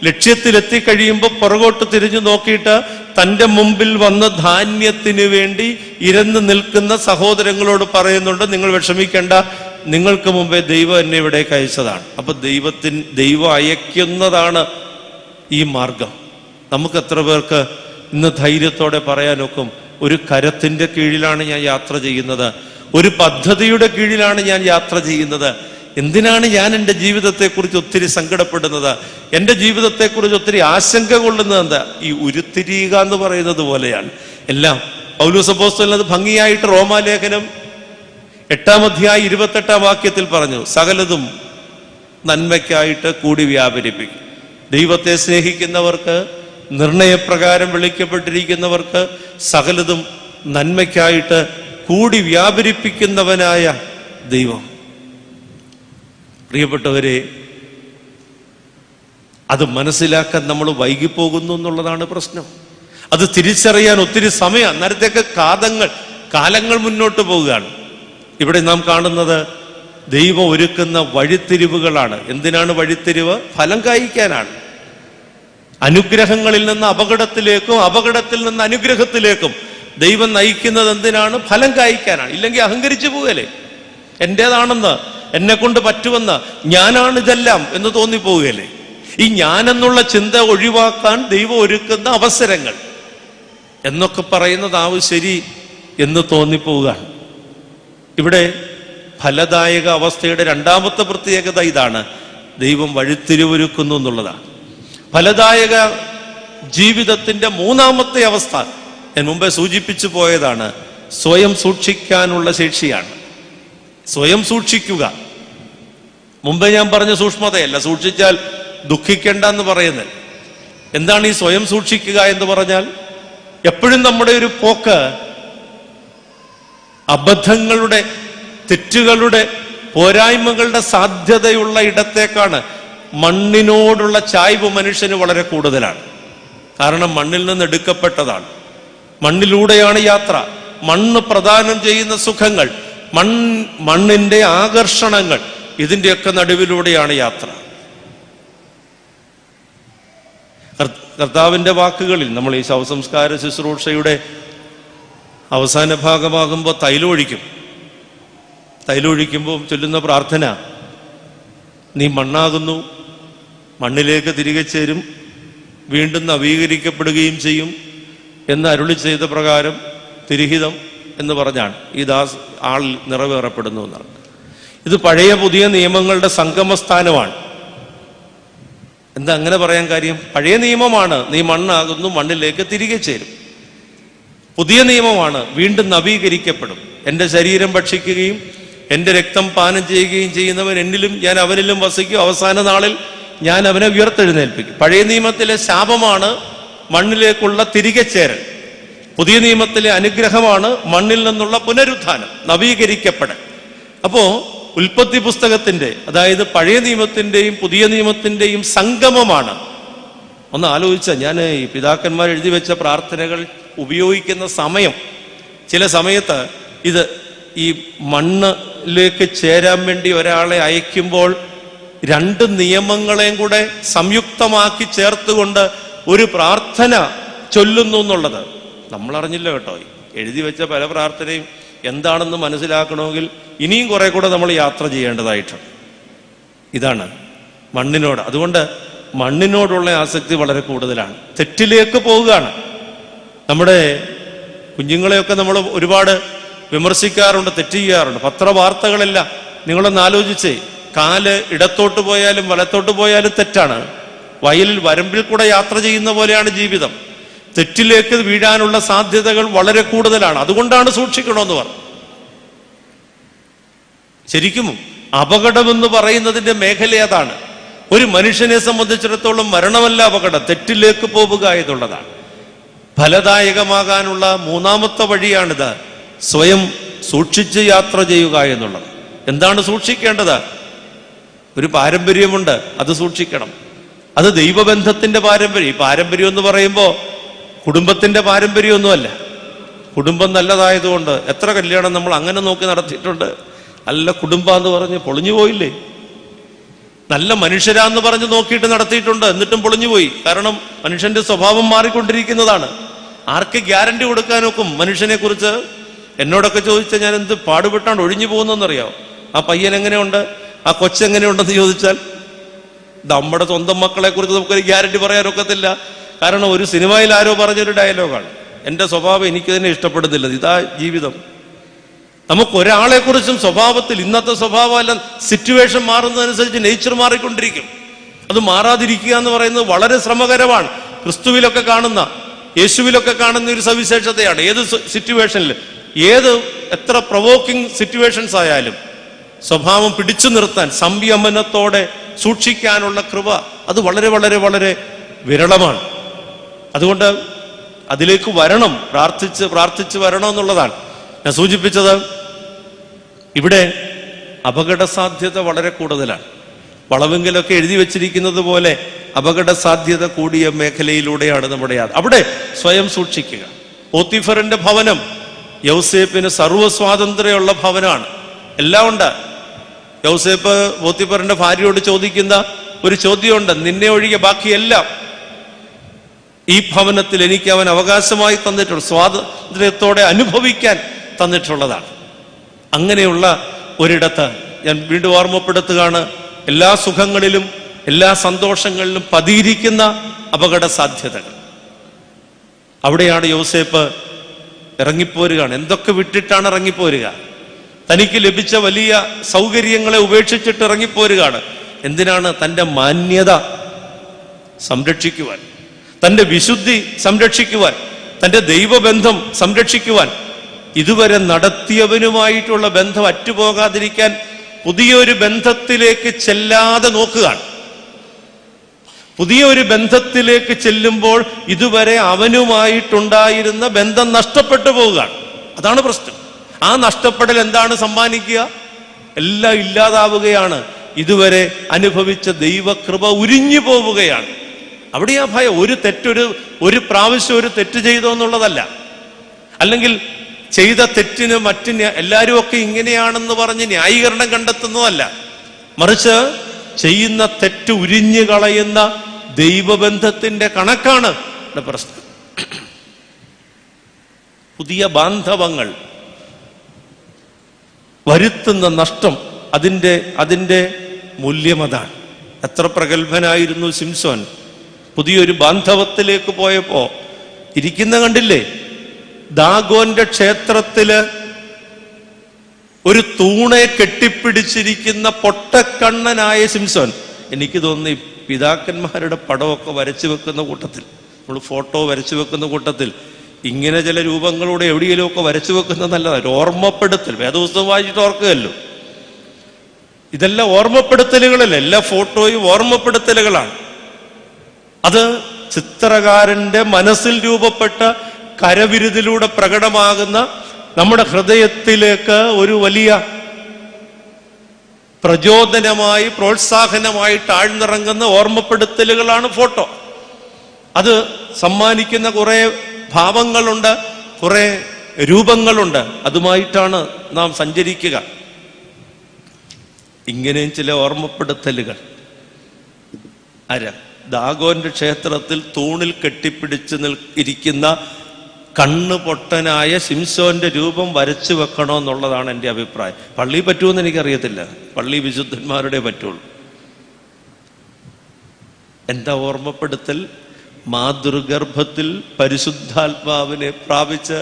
ലക്ഷ്യത്തിലെത്തിക്കഴിയുമ്പോൾ പുറകോട്ട് തിരിഞ്ഞു നോക്കിയിട്ട് തൻ്റെ മുമ്പിൽ വന്ന് ധാന്യത്തിന് വേണ്ടി ഇരന്ന് നിൽക്കുന്ന സഹോദരങ്ങളോട് പറയുന്നുണ്ട്, നിങ്ങൾ വിഷമിക്കേണ്ട, നിങ്ങൾക്ക് മുമ്പേ ദൈവം എന്നെ ഇവിടേക്ക് അയച്ചതാണ്. അപ്പൊ ദൈവം അയക്കുന്നതാണ് ഈ മാർഗം. നമുക്ക് എത്ര പേർക്ക് ഇന്ന് ധൈര്യത്തോടെ പറയാനൊക്കും, ഒരു കരത്തിന്റെ കീഴിലാണ് ഞാൻ യാത്ര ചെയ്യുന്നത്, ഒരു പദ്ധതിയുടെ കീഴിലാണ് ഞാൻ യാത്ര ചെയ്യുന്നത്. എന്തിനാണ് ഞാൻ എൻ്റെ ജീവിതത്തെക്കുറിച്ച് ഒത്തിരി സങ്കടപ്പെടുന്നത്, എൻ്റെ ജീവിതത്തെക്കുറിച്ച് ഒത്തിരി ആശങ്ക കൊള്ളുന്നത്? എന്താ? ഈ ഉരുത്തിരിയുക എന്ന് പറയുന്നത് പോലെയാണ് എല്ലാം. പൗലോസ് അപ്പോസ്തലൻ അത് ഭംഗിയായിട്ട് റോമാലേഖനം 8-ാം അധ്യായം 28-ാം വാക്യത്തിൽ പറഞ്ഞു, സകലതും നന്മയ്ക്കായിട്ട് കൂടി വ്യാപരിപ്പിക്കും. ദൈവത്തെ സ്നേഹിക്കുന്നവർക്ക്, നിർണയപ്രകാരം വിളിക്കപ്പെട്ടിരിക്കുന്നവർക്ക് സകലതും നന്മയ്ക്കായിട്ട് കൂടി വ്യാപരിപ്പിക്കുന്നവനായ ദൈവം. പ്രിയപ്പെട്ടവരെ, അത് മനസ്സിലാക്കാൻ നമ്മൾ വൈകിപ്പോകുന്നു എന്നുള്ളതാണ് പ്രശ്നം. അത് തിരിച്ചറിയാൻ ഒത്തിരി സമയം, അന്നേരത്തേക്ക് കാലങ്ങൾ മുന്നോട്ട് പോവുകയാണ്. ഇവിടെ നാം കാണുന്നത് ദൈവം ഒരുക്കുന്ന വഴിത്തിരിവുകളാണ്. എന്തിനാണ് വഴിത്തിരിവ്? ഫലം കായ്ക്കാനാണ്. അനുഗ്രഹങ്ങളിൽ നിന്ന് അപകടത്തിലേക്കും, അപകടത്തിൽ നിന്ന് അനുഗ്രഹത്തിലേക്കും ദൈവം നയിക്കുന്നത് എന്തിനാണ്? ഫലം കായ്ക്കാനാണ്. ഇല്ലെങ്കിൽ അഹങ്കരിച്ചു പോവുകയല്ലേ, എൻ്റേതാണെന്ന്, എന്നെ കൊണ്ട് പറ്റുമെന്ന്, ഞാനാണ് ഇതെല്ലാം എന്ന് തോന്നിപ്പോവുകയല്ലേ. ഈ ഞാനെന്നുള്ള ചിന്ത ഒഴിവാക്കാൻ ദൈവം ഒരുക്കുന്ന അവസരങ്ങൾ എന്നൊക്കെ പറയുന്നതാവും ശരി എന്ന് തോന്നിപ്പോവുകയാണ്. ഇവിടെ ഫലദായക അവസ്ഥയുടെ 2ാമത്തെ പ്രത്യേകത ഇതാണ്, ദൈവം വഴിത്തിരിവൊരുക്കുന്നു എന്നുള്ളതാണ്. ഫലദായക ജീവിതത്തിന്റെ 3ാമത്തെ അവസ്ഥ ഞാൻ മുമ്പേ സൂചിപ്പിച്ചു പോയതാണ്, സ്വയം സൂക്ഷിക്കാനുള്ള ശേഷിയാണ്. സ്വയം സൂക്ഷിക്കുക. മുമ്പേ ഞാൻ പറഞ്ഞ സൂക്ഷ്മതയല്ല, സൂക്ഷിച്ചാൽ ദുഃഖിക്കേണ്ട എന്ന് പറയുന്നത്. എന്താണ് ഈ സ്വയം സൂക്ഷിക്കുക എന്ന് പറഞ്ഞാൽ? എപ്പോഴും നമ്മുടെ ഒരു പോക്ക് അബദ്ധങ്ങളുടെ, തെറ്റുകളുടെ, പോരായ്മകളുടെ സാധ്യതയുള്ള ഇടത്തേക്കാണ്. മണ്ണിനോടുള്ള ചായ്വ് മനുഷ്യന് വളരെ കൂടുതലാണ്. കാരണം മണ്ണിൽ നിന്ന് എടുക്കപ്പെട്ടതാണ്. മണ്ണിലൂടെയാണ് യാത്ര. മണ്ണ് പ്രദാനം ചെയ്യുന്ന സുഖങ്ങൾ, മണ്ണിന്റെ ആകർഷണങ്ങൾ, ഇതിന്റെയൊക്കെ നടുവിലൂടെയാണ് യാത്ര. കർത്താവിന്റെ വാക്കുകളിൽ നമ്മൾ ഈ ശവസംസ്കാര ശുശ്രൂഷയുടെ അവസാന ഭാഗമാകുമ്പോൾ തൈലൊഴിക്കുമ്പോൾ ചൊല്ലുന്ന പ്രാർത്ഥന, നീ മണ്ണാകുന്നു, മണ്ണിലേക്ക് തിരികെ ചേരും, വീണ്ടും നവീകരിക്കപ്പെടുകയും ചെയ്യും എന്ന് അരുളി ചെയ്ത പ്രകാരം തിരുഹിതം എന്ന് പറഞ്ഞാണ് ഈ ആൾ നിറവേറപ്പെടുന്നു എന്നാണ്. ഇത് പഴയ പുതിയ നിയമങ്ങളുടെ സംഗമസ്ഥാനമാണ്. എന്താ അങ്ങനെ പറയാൻ കാര്യം? പഴയ നിയമമാണ് നീ മണ്ണാകുന്നു, മണ്ണിലേക്ക് തിരികെ ചേരും. പുതിയ നിയമമാണ് വീണ്ടും നവീകരിക്കപ്പെടും. എൻ്റെ ശരീരം ഭക്ഷിക്കുകയും എൻ്റെ രക്തം പാനം ചെയ്യുകയും ചെയ്യുന്നവൻ എന്നിലും ഞാൻ അവനിലും വസിക്കും, അവസാന നാളിൽ ഞാൻ അവനെ ഉയർത്തെഴുന്നേൽപ്പിക്കും. പഴയ നിയമത്തിലെ ശാപമാണ് മണ്ണിലേക്കുള്ള തിരികെ ചേരൽ. പുതിയ നിയമത്തിലെ അനുഗ്രഹമാണ് മണ്ണിൽ നിന്നുള്ള പുനരുത്ഥാനം, നവീകരിക്കപ്പെടൽ. അപ്പോ ഉൽപ്പത്തി പുസ്തകത്തിന്റെ, അതായത് പഴയ നിയമത്തിന്റെയും പുതിയ നിയമത്തിന്റെയും സംഗമമാണ്. ഒന്ന് ആലോചിച്ച, ഞാൻ ഈ പിതാക്കന്മാർ എഴുതി വെച്ച പ്രാർത്ഥനകൾ ഉപയോഗിക്കുന്ന സമയം, ചില സമയത്ത് ഇത് ഈ മണ്ണിലേക്ക് ചേരാൻ വേണ്ടി ഒരാളെ അയക്കുമ്പോൾ രണ്ട് നിയമങ്ങളെയും കൂടെ സംയുക്തമാക്കി ചേർത്തുകൊണ്ട് ഒരു പ്രാർത്ഥന ചൊല്ലുന്നു എന്നുള്ളത് നമ്മൾ അറിഞ്ഞില്ല കേട്ടോ. എഴുതി വെച്ച പല പ്രാർത്ഥനയും എന്താണെന്ന് മനസ്സിലാക്കണമെങ്കിൽ ഇനിയും കുറെ കൂടെ നമ്മൾ യാത്ര ചെയ്യേണ്ടതായിട്ടുണ്ട്. ഇതാണ് മണ്ണിനോട്. അതുകൊണ്ട് മണ്ണിനോടുള്ള ആസക്തി വളരെ കൂടുതലാണ്. തെറ്റിലേക്ക് പോവുകയാണ്. നമ്മുടെ കുഞ്ഞുങ്ങളെയൊക്കെ നമ്മൾ ഒരുപാട് വിമർശിക്കാറുണ്ട്, തെറ്റ് ചെയ്യാറുണ്ട്. പത്രവാർത്തകളെല്ലാം നിങ്ങളൊന്ന് ആലോചിച്ചേ, കാല് ഇടത്തോട്ട് പോയാലും വലത്തോട്ട് പോയാലും തെറ്റാണ്. വയലിൽ വരമ്പിൽ കൂടെ യാത്ര ചെയ്യുന്ന പോലെയാണ് ജീവിതം. തെറ്റിലേക്ക് വീഴാനുള്ള സാധ്യതകൾ വളരെ കൂടുതലാണ്. അതുകൊണ്ടാണ് സൂക്ഷിക്കണമെന്ന് പറഞ്ഞു. ശരിക്കും അപകടമെന്ന് പറയുന്നതിന്റെ മേഖല അതാണ്. ഒരു മനുഷ്യനെ സംബന്ധിച്ചിടത്തോളം മരണമല്ല അപകടം, തെറ്റിലേക്ക് പോവുക എന്നുള്ളതാണ്. ഫലദായകമാകാനുള്ള മൂന്നാമത്തെ വഴിയാണിത്, സ്വയം സൂക്ഷിച്ച് യാത്ര ചെയ്യുക എന്നുള്ളത്. എന്താണ് സൂക്ഷിക്കേണ്ടത്? ഒരു പാരമ്പര്യമുണ്ട്, അത് സൂക്ഷിക്കണം. അത് ദൈവബന്ധത്തിന്റെ പാരമ്പര്യം. ഈ പാരമ്പര്യം എന്ന് പറയുമ്പോൾ കുടുംബത്തിന്റെ പാരമ്പര്യമൊന്നുമല്ല. കുടുംബം നല്ലതായതുകൊണ്ട് എത്ര കല്യാണം നമ്മൾ അങ്ങനെ നോക്കി നടത്തിയിട്ടുണ്ട്. നല്ല കുടുംബാന്ന് പറഞ്ഞ് പൊളിഞ്ഞു പോയില്ലേ? നല്ല മനുഷ്യരാന്ന് പറഞ്ഞ് നോക്കിയിട്ട് നടത്തിയിട്ടുണ്ട്, എന്നിട്ടും പൊളിഞ്ഞുപോയി. കാരണം മനുഷ്യന്റെ സ്വഭാവം മാറിക്കൊണ്ടിരിക്കുന്നതാണ്. ആർക്ക് ഗ്യാരണ്ടി കൊടുക്കാൻ നോക്കും മനുഷ്യനെ കുറിച്ച്? എന്നോടൊക്കെ ചോദിച്ചാൽ ഞാൻ എന്ത് പാടുപെട്ടാണ് ഒഴിഞ്ഞു പോകുന്നതെന്നറിയാം. ആ പയ്യൻ എങ്ങനെയുണ്ട്, ആ കൊച്ചെങ്ങനെയുണ്ടെന്ന് ചോദിച്ചാൽ നമ്മുടെ സ്വന്തം മക്കളെ കുറിച്ച് നമുക്കൊരു ഗ്യാരണ്ടി പറയാനൊക്കത്തില്ല. കാരണം ഒരു സിനിമയിൽ ആരോ പറഞ്ഞൊരു ഡയലോഗാണ്, എൻ്റെ സ്വഭാവം എനിക്ക് തന്നെ ഇഷ്ടപ്പെടുന്നില്ല. ഇതാ ജീവിതം. നമുക്ക് ഒരാളെ കുറിച്ചും സ്വഭാവത്തിൽ, ഇന്നത്തെ സ്വഭാവമല്ല, സിറ്റുവേഷൻ മാറുന്നതനുസരിച്ച് നേച്ചർ മാറിക്കൊണ്ടിരിക്കും. അത് മാറാതിരിക്കുക എന്ന് പറയുന്നത് വളരെ ശ്രമകരമാണ്. ക്രിസ്തുവിലൊക്കെ കാണുന്ന, യേശുവിലൊക്കെ കാണുന്ന ഒരു സവിശേഷതയാണ്. ഏത് സിറ്റുവേഷനിൽ, എത്ര പ്രൊവോക്കിംഗ് സിറ്റുവേഷൻസ് ആയാലും സ്വഭാവം പിടിച്ചു നിർത്താൻ, സംയമനത്തോടെ സൂക്ഷിക്കാനുള്ള കൃപ അത് വളരെ വളരെ വളരെ വിരളമാണ്. അതുകൊണ്ട് അതിലേക്ക് വരണം, പ്രാർത്ഥിച്ച് വരണം എന്നുള്ളതാണ് ഞാൻ സൂചിപ്പിച്ചത്. ഇവിടെ അപകട സാധ്യത വളരെ കൂടുതലാണ്. വളവെങ്കിലൊക്കെ എഴുതി വെച്ചിരിക്കുന്നത് പോലെ അപകട സാധ്യത കൂടിയ മേഖലയിലൂടെയാണ് നമ്മുടെ യാത്ര. അവിടെ സ്വയം സൂക്ഷിക്കുക. പോത്തിഫറിന്റെ ഭവനം യൗസേപ്പിന് സർവ്വസ്വാതന്ത്ര്യമുള്ള ഭവനമാണ്, എല്ലാം ഉണ്ട്. യൗസേപ്പ് പോത്തിഫറിന്റെ ഭാര്യയോട് ചോദിക്കുന്ന ഒരു ചോദ്യമുണ്ട്, നിന്നെ ഒഴികെ ബാക്കിയെല്ലാം ഈ ഭവനത്തിൽ എനിക്ക് അവൻ അവകാശമായി തന്നിട്ടുള്ള, സ്വാതന്ത്ര്യത്തോടെ അനുഭവിക്കാൻ തന്നിട്ടുള്ളതാണ്. അങ്ങനെയുള്ള ഒരിടത്ത് ഞാൻ വീണ്ടും ഓർമ്മപ്പെടുത്തുകയാണ്, എല്ലാ സുഖങ്ങളിലും എല്ലാ സന്തോഷങ്ങളിലും പതിയിരിക്കുന്ന അപകട സാധ്യതകൾ. അവിടെയാണ് യോസേപ്പ് ഇറങ്ങിപ്പോരുകയാണ്. എന്തൊക്കെ വിട്ടിട്ടാണ് ഇറങ്ങിപ്പോരുക? തനിക്ക് ലഭിച്ച വലിയ സൗകര്യങ്ങളെ ഉപേക്ഷിച്ചിട്ട് ഇറങ്ങിപ്പോരുകയാണ്. എന്തിനാണ്? തൻ്റെ മാന്യത സംരക്ഷിക്കുവാൻ, തൻ്റെ വിശുദ്ധി സംരക്ഷിക്കുവാൻ, തൻ്റെ ദൈവബന്ധം സംരക്ഷിക്കുവാൻ, ഇതുവരെ നടത്തിയവനുമായിട്ടുള്ള ബന്ധം അറ്റുപോകാതിരിക്കാൻ പുതിയൊരു ബന്ധത്തിലേക്ക് ചെല്ലാതെ നോക്കുകയാണ്. പുതിയൊരു ബന്ധത്തിലേക്ക് ചെല്ലുമ്പോൾ ഇതുവരെ അവനുമായിട്ടുണ്ടായിരുന്ന ബന്ധം നഷ്ടപ്പെട്ടു പോവുകയാണ്. അതാണ് പ്രശ്നം. ആ നഷ്ടപ്പെടൽ എന്താണ് സമ്മാനിക്കുക? എല്ലാം ഇല്ലാതാവുകയാണ്. ഇതുവരെ അനുഭവിച്ച ദൈവകൃപ ഉരിഞ്ഞു പോവുകയാണ്. അവിടെയാ ഭയം. ഒരു പ്രാവശ്യം ഒരു തെറ്റ് ചെയ്തോ എന്നുള്ളതല്ല, അല്ലെങ്കിൽ ചെയ്ത തെറ്റിന് മറ്റിന് എല്ലാവരും ഒക്കെ ഇങ്ങനെയാണെന്ന് പറഞ്ഞ് ന്യായീകരണം കണ്ടെത്തുന്നതല്ല, മറിച്ച് ചെയ്യുന്ന തെറ്റ് ഉരിഞ്ഞു കളയുന്ന ദൈവബന്ധത്തിന്റെ കണക്കാണ് പ്രശ്നം. പുതിയ ബാന്ധവങ്ങൾ വരുത്തുന്ന നഷ്ടം, അതിൻ്റെ മൂല്യം അതാണ്. എത്ര പ്രഗത്ഭനായിരുന്നു ശിംശോൻ. പുതിയൊരു ബാന്ധവത്തിലേക്ക് പോയപ്പോ ഇരിക്കുന്ന കണ്ടില്ലേ, ദാഗോന്റെ ക്ഷേത്രത്തില് ഒരു തൂണെ കെട്ടിപ്പിടിച്ചിരിക്കുന്ന പൊട്ടക്കണ്ണനായ ശിംശോൻ. എനിക്ക് തോന്നി പിതാക്കന്മാരുടെ പടമൊക്കെ വരച്ചു വെക്കുന്ന കൂട്ടത്തിൽ, നമ്മൾ ഫോട്ടോ വരച്ചു വെക്കുന്ന കൂട്ടത്തിൽ ഇങ്ങനെ ചില രൂപങ്ങളൂടെ എവിടെയെങ്കിലും ഒക്കെ വരച്ചു വെക്കുന്നത് നല്ലതാണ്. ഒരു ഓർമ്മപ്പെടുത്തൽ. വേദപുസ്തകം വായിച്ചിട്ട് ഓർക്കുകയല്ലോ. ഇതെല്ലാം ഓർമ്മപ്പെടുത്തലുകളല്ല, എല്ലാ ഫോട്ടോയും ഓർമ്മപ്പെടുത്തലുകളാണ്. അത് ചിത്രകാരന്റെ മനസ്സിൽ രൂപപ്പെട്ട കരവിരുതിലൂടെ പ്രകടമാകുന്ന നമ്മുടെ ഹൃദയത്തിലേക്ക് ഒരു വലിയ പ്രചോദനമായി, പ്രോത്സാഹനമായിട്ട് ആഴ്ന്നിറങ്ങുന്ന ഓർമ്മപ്പെടുത്തലുകളാണ് ഫോട്ടോ. അത് സമ്മാനിക്കുന്ന കുറെ ഭാവങ്ങളുണ്ട്, കുറെ രൂപങ്ങളുണ്ട്. അതുമായിട്ടാണ് നാം സഞ്ചരിക്കുക. ഇങ്ങനെയും ചില ഓർമ്മപ്പെടുത്തലുകൾ. ദാഗോന്റെ ക്ഷേത്രത്തിൽ തൂണിൽ കെട്ടിപ്പിടിച്ച് ഇരിക്കുന്ന കണ്ണ് പൊട്ടനായ ശിംശോന്റെ രൂപം വരച്ചു വെക്കണമെന്നുള്ളതാണ് എൻ്റെ അഭിപ്രായം. പള്ളി പറ്റുമെന്ന് എനിക്കറിയത്തില്ല, പള്ളി വിശുദ്ധന്മാരുടെ പറ്റുള്ളൂ. എന്താ ഓർമ്മപ്പെടുത്തൽ? മാതൃഗർഭത്തിൽ പരിശുദ്ധാത്മാവിനെ പ്രാപിച്ച്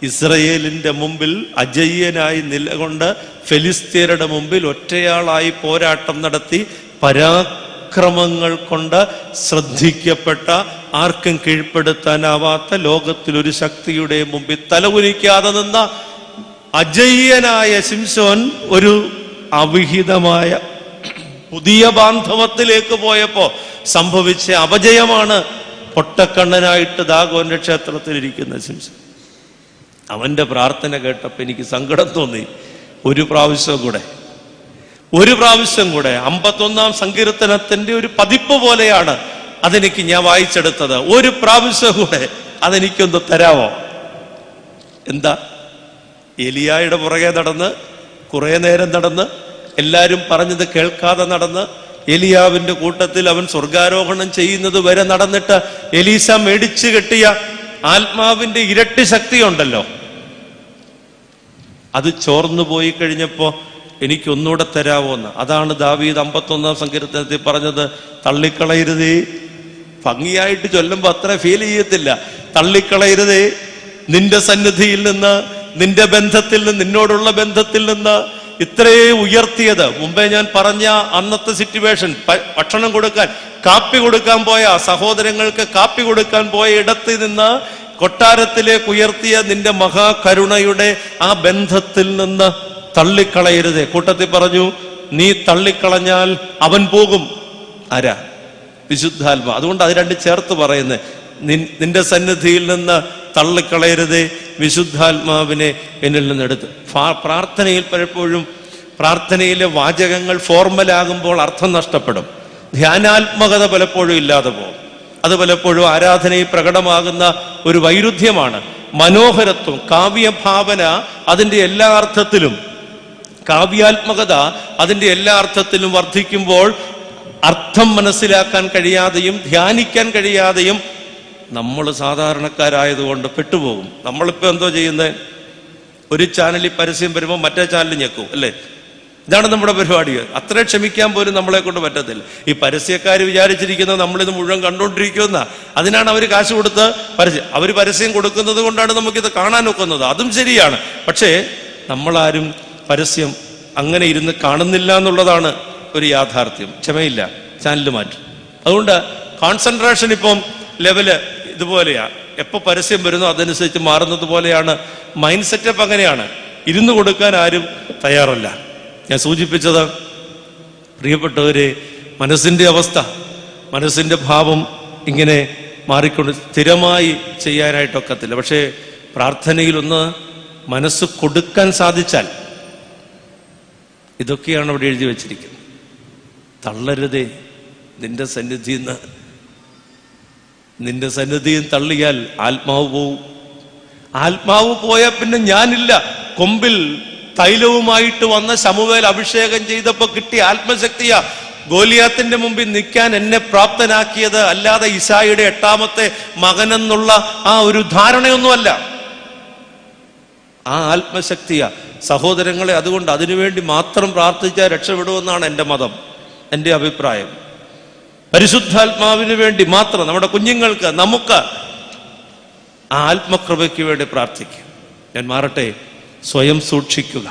ഇസ്രയേലിന്റെ മുമ്പിൽ അജയ്യനായി നിലകൊണ്ട് ഫെലിസ്ത്യരുടെ മുമ്പിൽ ഒറ്റയാളായി പോരാട്ടം നടത്തി പരാക്രമങ്ങൾ കൊണ്ട് ശ്രദ്ധിക്കപ്പെട്ട, ആർക്കും കീഴ്പ്പെടുത്താനാവാത്ത, ലോകത്തിലൊരു ശക്തിയുടെ മുമ്പിൽ തലകുനിക്കാതെ നിന്ന അജയ്യനായ ശിംശോൻ ഒരു അവിഹിതമായ പുതിയ ബാന്ധവത്തിലേക്ക് പോയപ്പോ സംഭവിച്ച അപജയമാണ് പൊട്ടക്കണ്ണനായിട്ട് ദാഗോന്റെ ക്ഷേത്രത്തിൽ ഇരിക്കുന്ന ശിംശോൻ. അവന്റെ പ്രാർത്ഥന കേട്ടപ്പോൾ എനിക്ക് സങ്കടം തോന്നി. ഒരു പ്രാവശ്യം കൂടെ 51 സങ്കീർത്തനത്തിന്റെ ഒരു പതിപ്പ് പോലെയാണ് അതെനിക്ക് ഞാൻ വായിച്ചെടുത്തത്. ഒരു പ്രാവശ്യം കൂടെ അതെനിക്കൊന്ന് തരാമോ? എന്താ? എലിയായുടെ പുറകെ നടന്ന് കുറെ നേരം നടന്ന്, എല്ലാരും പറഞ്ഞത് കേൾക്കാതെ നടന്ന്, എലിയാവിന്റെ കൂട്ടത്തിൽ അവൻ സ്വർഗാരോഹണം ചെയ്യുന്നത് വരെ നടന്നിട്ട് എലീശ മേടിച്ചു കെട്ടിയ ആത്മാവിന്റെ ഇരട്ടി ശക്തിയുണ്ടല്ലോ, അത് ചോർന്നു പോയി കഴിഞ്ഞപ്പോ എനിക്കൊന്നുകൂടെ തരാമോന്ന്. അതാണ് ദാവീദ് 51 സങ്കീർത്തനത്തിൽ പറഞ്ഞത്, തള്ളിക്കളയരുതേ. ഭംഗിയായിട്ട് ചൊല്ലുമ്പോ അത്ര ഫീൽ ചെയ്യത്തില്ല. തള്ളിക്കളയരുതേ, നിന്റെ സന്നിധിയിൽ നിന്ന്, നിന്റെ ബന്ധത്തിൽ നിന്ന്, നിന്നോടുള്ള ബന്ധത്തിൽ നിന്ന് ഇത്രേ ഉയർത്തിയത്. മുമ്പേ ഞാൻ പറഞ്ഞ അന്നത്തെ സിറ്റുവേഷൻ, ഭക്ഷണം കൊടുക്കാൻ, കാപ്പി കൊടുക്കാൻ പോയ സഹോദരങ്ങൾക്ക് കാപ്പി കൊടുക്കാൻ പോയ ഇടത്തിൽ നിന്ന് കൊട്ടാരത്തിലേക്ക് ഉയർത്തിയ നിന്റെ മഹാകരുണയുടെ ആ ബന്ധത്തിൽ നിന്ന് തള്ളിക്കളയരുതേ. കൂട്ടത്തിൽ പറഞ്ഞു, നീ തള്ളിക്കളഞ്ഞാൽ അവൻ പോകും. ആരാ? വിശുദ്ധാത്മാ. അതുകൊണ്ട് അത് രണ്ട് ചേർത്ത് പറയുന്നത്, നിന്റെ സന്നിധിയിൽ നിന്ന് തള്ളിക്കളയരുതേ, വിശുദ്ധാത്മാവിനെ എന്നിൽ നിന്നെടുത്ത്. പ്രാർത്ഥനയിൽ പലപ്പോഴും പ്രാർത്ഥനയിലെ വാചകങ്ങൾ ഫോർമലാകുമ്പോൾ അർത്ഥം നഷ്ടപ്പെടും. ധ്യാനാത്മകത പലപ്പോഴും ഇല്ലാതെ പോകും. അത് പലപ്പോഴും ആരാധനയിൽ പ്രകടമാകുന്ന ഒരു വൈരുദ്ധ്യമാണ്. മനോഹരത്വം, കാവ്യഭാവന അതിൻ്റെ എല്ലാ അർത്ഥത്തിലും, കാവ്യാത്മകത അതിൻ്റെ എല്ലാ അർത്ഥത്തിലും വർദ്ധിക്കുമ്പോൾ അർത്ഥം മനസ്സിലാക്കാൻ കഴിയാതെയും ധ്യാനിക്കാൻ കഴിയാതെയും നമ്മൾ സാധാരണക്കാരായതുകൊണ്ട് പെട്ടുപോകും. നമ്മളിപ്പോൾ എന്തോ ചെയ്യുന്നത്? ഒരു ചാനലിൽ പരസ്യം വരുമ്പോൾ മറ്റേ ചാനൽ ഞെക്കും, അല്ലേ? ഇതാണ് നമ്മുടെ പരിപാടി. അത്ര ക്ഷമിക്കാൻ പോലും നമ്മളെ കൊണ്ട് പറ്റത്തില്ല. ഈ പരസ്യക്കാർ വിചാരിച്ചിരിക്കുന്നത് നമ്മളിത് മുഴുവൻ കണ്ടുകൊണ്ടിരിക്കുന്ന, അതിനാണ് അവർ കാശ് കൊടുത്ത് അവർ പരസ്യം കൊടുക്കുന്നത് കൊണ്ടാണ് നമുക്കിത് കാണാൻ ഒക്കുന്നത്. അതും ശരിയാണ്. പക്ഷേ നമ്മളാരും പരസ്യം അങ്ങനെ ഇരുന്ന് കാണുന്നില്ല എന്നുള്ളതാണ് ഒരു യാഥാർത്ഥ്യം. ക്ഷമയില്ല, ചാനൽ മാറ്റും. അതുകൊണ്ട് കോൺസെൻട്രേഷൻ ഇപ്പം ലെവല് ഇതുപോലെയാ, എപ്പോൾ പരസ്യം വരുന്നോ അതനുസരിച്ച് മാറുന്നത് പോലെയാണ് മൈൻഡ് സെറ്റപ്പ്. അങ്ങനെയാണ്. ഇരുന്നു കൊടുക്കാൻ ആരും തയ്യാറല്ല. ഞാൻ സൂചിപ്പിച്ചത്, പ്രിയപ്പെട്ടവരെ, മനസ്സിന്റെ അവസ്ഥ, മനസ്സിന്റെ ഭാവം ഇങ്ങനെ മാറിക്കൊണ്ട് സ്ഥിരമായി ചെയ്യാനായിട്ടൊക്കത്തില്ല. പക്ഷേ പ്രാർത്ഥനയിലൊന്ന് മനസ്സ് കൊടുക്കാൻ സാധിച്ചാൽ, ഇതൊക്കെയാണ് അവിടെ എഴുതി വച്ചിരിക്കുന്നത്. തള്ളരുതേ നിന്റെ സന്നിധിയിൽ തള്ളിയാൽ ആത്മാവ് പോവും. ആത്മാവ് പോയാൽ പിന്നെ ഞാനില്ല. കൊമ്പിൽ തൈലവുമായിട്ട് വന്ന ശമൂവേൽ അഭിഷേകം ചെയ്തപ്പോ കിട്ടിയ ആത്മശക്തിയാ ഗോലിയാത്തിന്റെ മുമ്പിൽ നിൽക്കാൻ എന്നെ പ്രാപ്തനാക്കിയത്, അല്ലാതെ ഇശായിയുടെ 8ാമത്തെ മകനെന്നുള്ള ആ ഒരു ധാരണയൊന്നുമല്ല. ആ ആത്മശക്തിയാ സഹോദരങ്ങളെ. അതുകൊണ്ട് അതിനുവേണ്ടി മാത്രം പ്രാർത്ഥിച്ചാൽ രക്ഷപ്പെടുമെന്നാണ് എൻ്റെ മതം, എൻ്റെ അഭിപ്രായം. പരിശുദ്ധാത്മാവിന് വേണ്ടി മാത്രം, നമ്മുടെ കുഞ്ഞുങ്ങൾക്ക്, നമുക്ക് ആ ആത്മകൃപയ്ക്ക് വേണ്ടി പ്രാർത്ഥിക്കുക. ഞാൻ മാറട്ടെ. സ്വയം സൂക്ഷിക്കുക.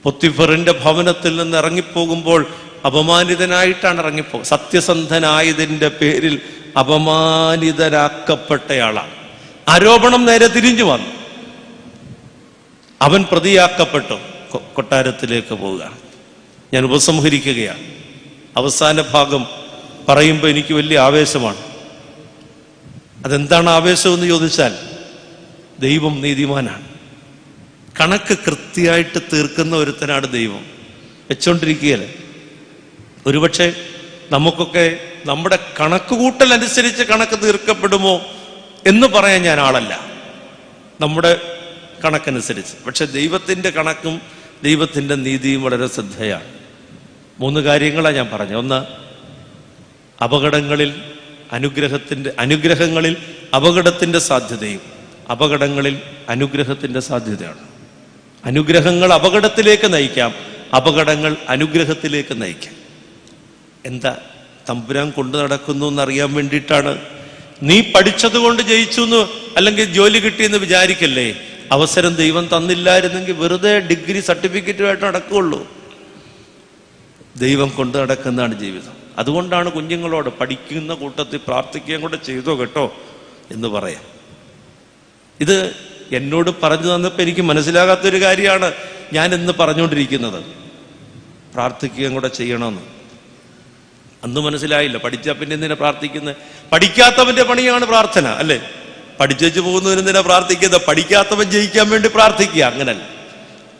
പൊത്തിഫറിന്റെ ഭവനത്തിൽ നിന്ന് ഇറങ്ങിപ്പോകുമ്പോൾ അപമാനിതനായിട്ടാണ് ഇറങ്ങിപ്പോകുക. സത്യസന്ധനായതിൻ്റെ പേരിൽ അപമാനിതരാക്കപ്പെട്ടയാളാണ്. ആരോപണം നേരെ തിരിഞ്ഞു വന്നു. അവൻ പ്രതിയാക്കപ്പെട്ടു, കൊട്ടാരത്തിലേക്ക് പോവുകയാണ്. ഞാൻ ഉപസംഹരിക്കുകയാണ്. അവസാന ഭാഗം പറയുമ്പോൾ എനിക്ക് വലിയ ആവേശമാണ്. അതെന്താണ് ആവേശമെന്ന് ചോദിച്ചാൽ, ദൈവം നീതിമാനാണ്. കണക്ക് കൃത്യമായിട്ട് തീർക്കുന്ന ഒരുത്തനാണ് ദൈവം. വെച്ചോണ്ടിരിക്കുകയല്ലേ. ഒരുപക്ഷെ നമുക്കൊക്കെ നമ്മുടെ കണക്ക് കൂട്ടൽ അനുസരിച്ച് കണക്ക് തീർക്കപ്പെടുമോ എന്ന് പറയാൻ ഞാൻ ആളല്ല, നമ്മുടെ കണക്കനുസരിച്ച്. പക്ഷെ ദൈവത്തിൻ്റെ കണക്കും ദൈവത്തിൻ്റെ നീതിയും വളരെ ശ്രദ്ധയാണ്. 3 കാര്യങ്ങളാണ് ഞാൻ പറഞ്ഞത്. ഒന്ന്, അപകടങ്ങളിൽ അനുഗ്രഹങ്ങളിൽ അപകടത്തിൻ്റെ സാധ്യതയും അപകടങ്ങളിൽ അനുഗ്രഹത്തിൻ്റെ സാധ്യതയാണ്. അനുഗ്രഹങ്ങൾ അപകടത്തിലേക്ക് നയിക്കാം, അപകടങ്ങൾ അനുഗ്രഹത്തിലേക്ക് നയിക്കാം. എന്താ തമ്പുരാൻ കൊണ്ടു നടക്കുന്നു എന്നറിയാൻ വേണ്ടിയിട്ടാണ്. നീ പഠിച്ചത് കൊണ്ട് ജയിച്ചു എന്ന്, അല്ലെങ്കിൽ ജോലി കിട്ടിയെന്ന് വിചാരിക്കല്ലേ. അവസരം ദൈവം തന്നില്ലായിരുന്നെങ്കിൽ വെറുതെ ഡിഗ്രി സർട്ടിഫിക്കറ്റുമായിട്ട് നടക്കുകയുള്ളൂ. ദൈവം കൊണ്ടു നടക്കുന്നതാണ് ജീവിതം. അതുകൊണ്ടാണ് കുഞ്ഞുങ്ങളോട് പഠിക്കുന്ന കൂട്ടത്തിൽ പ്രാർത്ഥിക്കുകയും കൂടെ ചെയ്തോ കേട്ടോ എന്ന് പറയാം. ഇത് എന്നോട് പറഞ്ഞു തന്നപ്പോൾ എനിക്ക് മനസ്സിലാകാത്തൊരു കാര്യമാണ് ഞാൻ ഇന്ന് പറഞ്ഞുകൊണ്ടിരിക്കുന്നത്. പ്രാർത്ഥിക്കുകയും കൂടെ ചെയ്യണമെന്ന് അന്ന് മനസ്സിലായില്ല. പഠിച്ചാൽ പിന്നെ എന്തിനാ പ്രാർത്ഥിക്കുന്നത്? പഠിക്കാത്തവന്റെ പണിയാണ് പ്രാർത്ഥന, അല്ലേ? പഠിച്ചു പോകുന്നവന് എന്തിനാ പ്രാർത്ഥിക്കുന്നത്? പഠിക്കാത്തവൻ ജയിക്കാൻ വേണ്ടി പ്രാർത്ഥിക്കുക. അങ്ങനല്ല,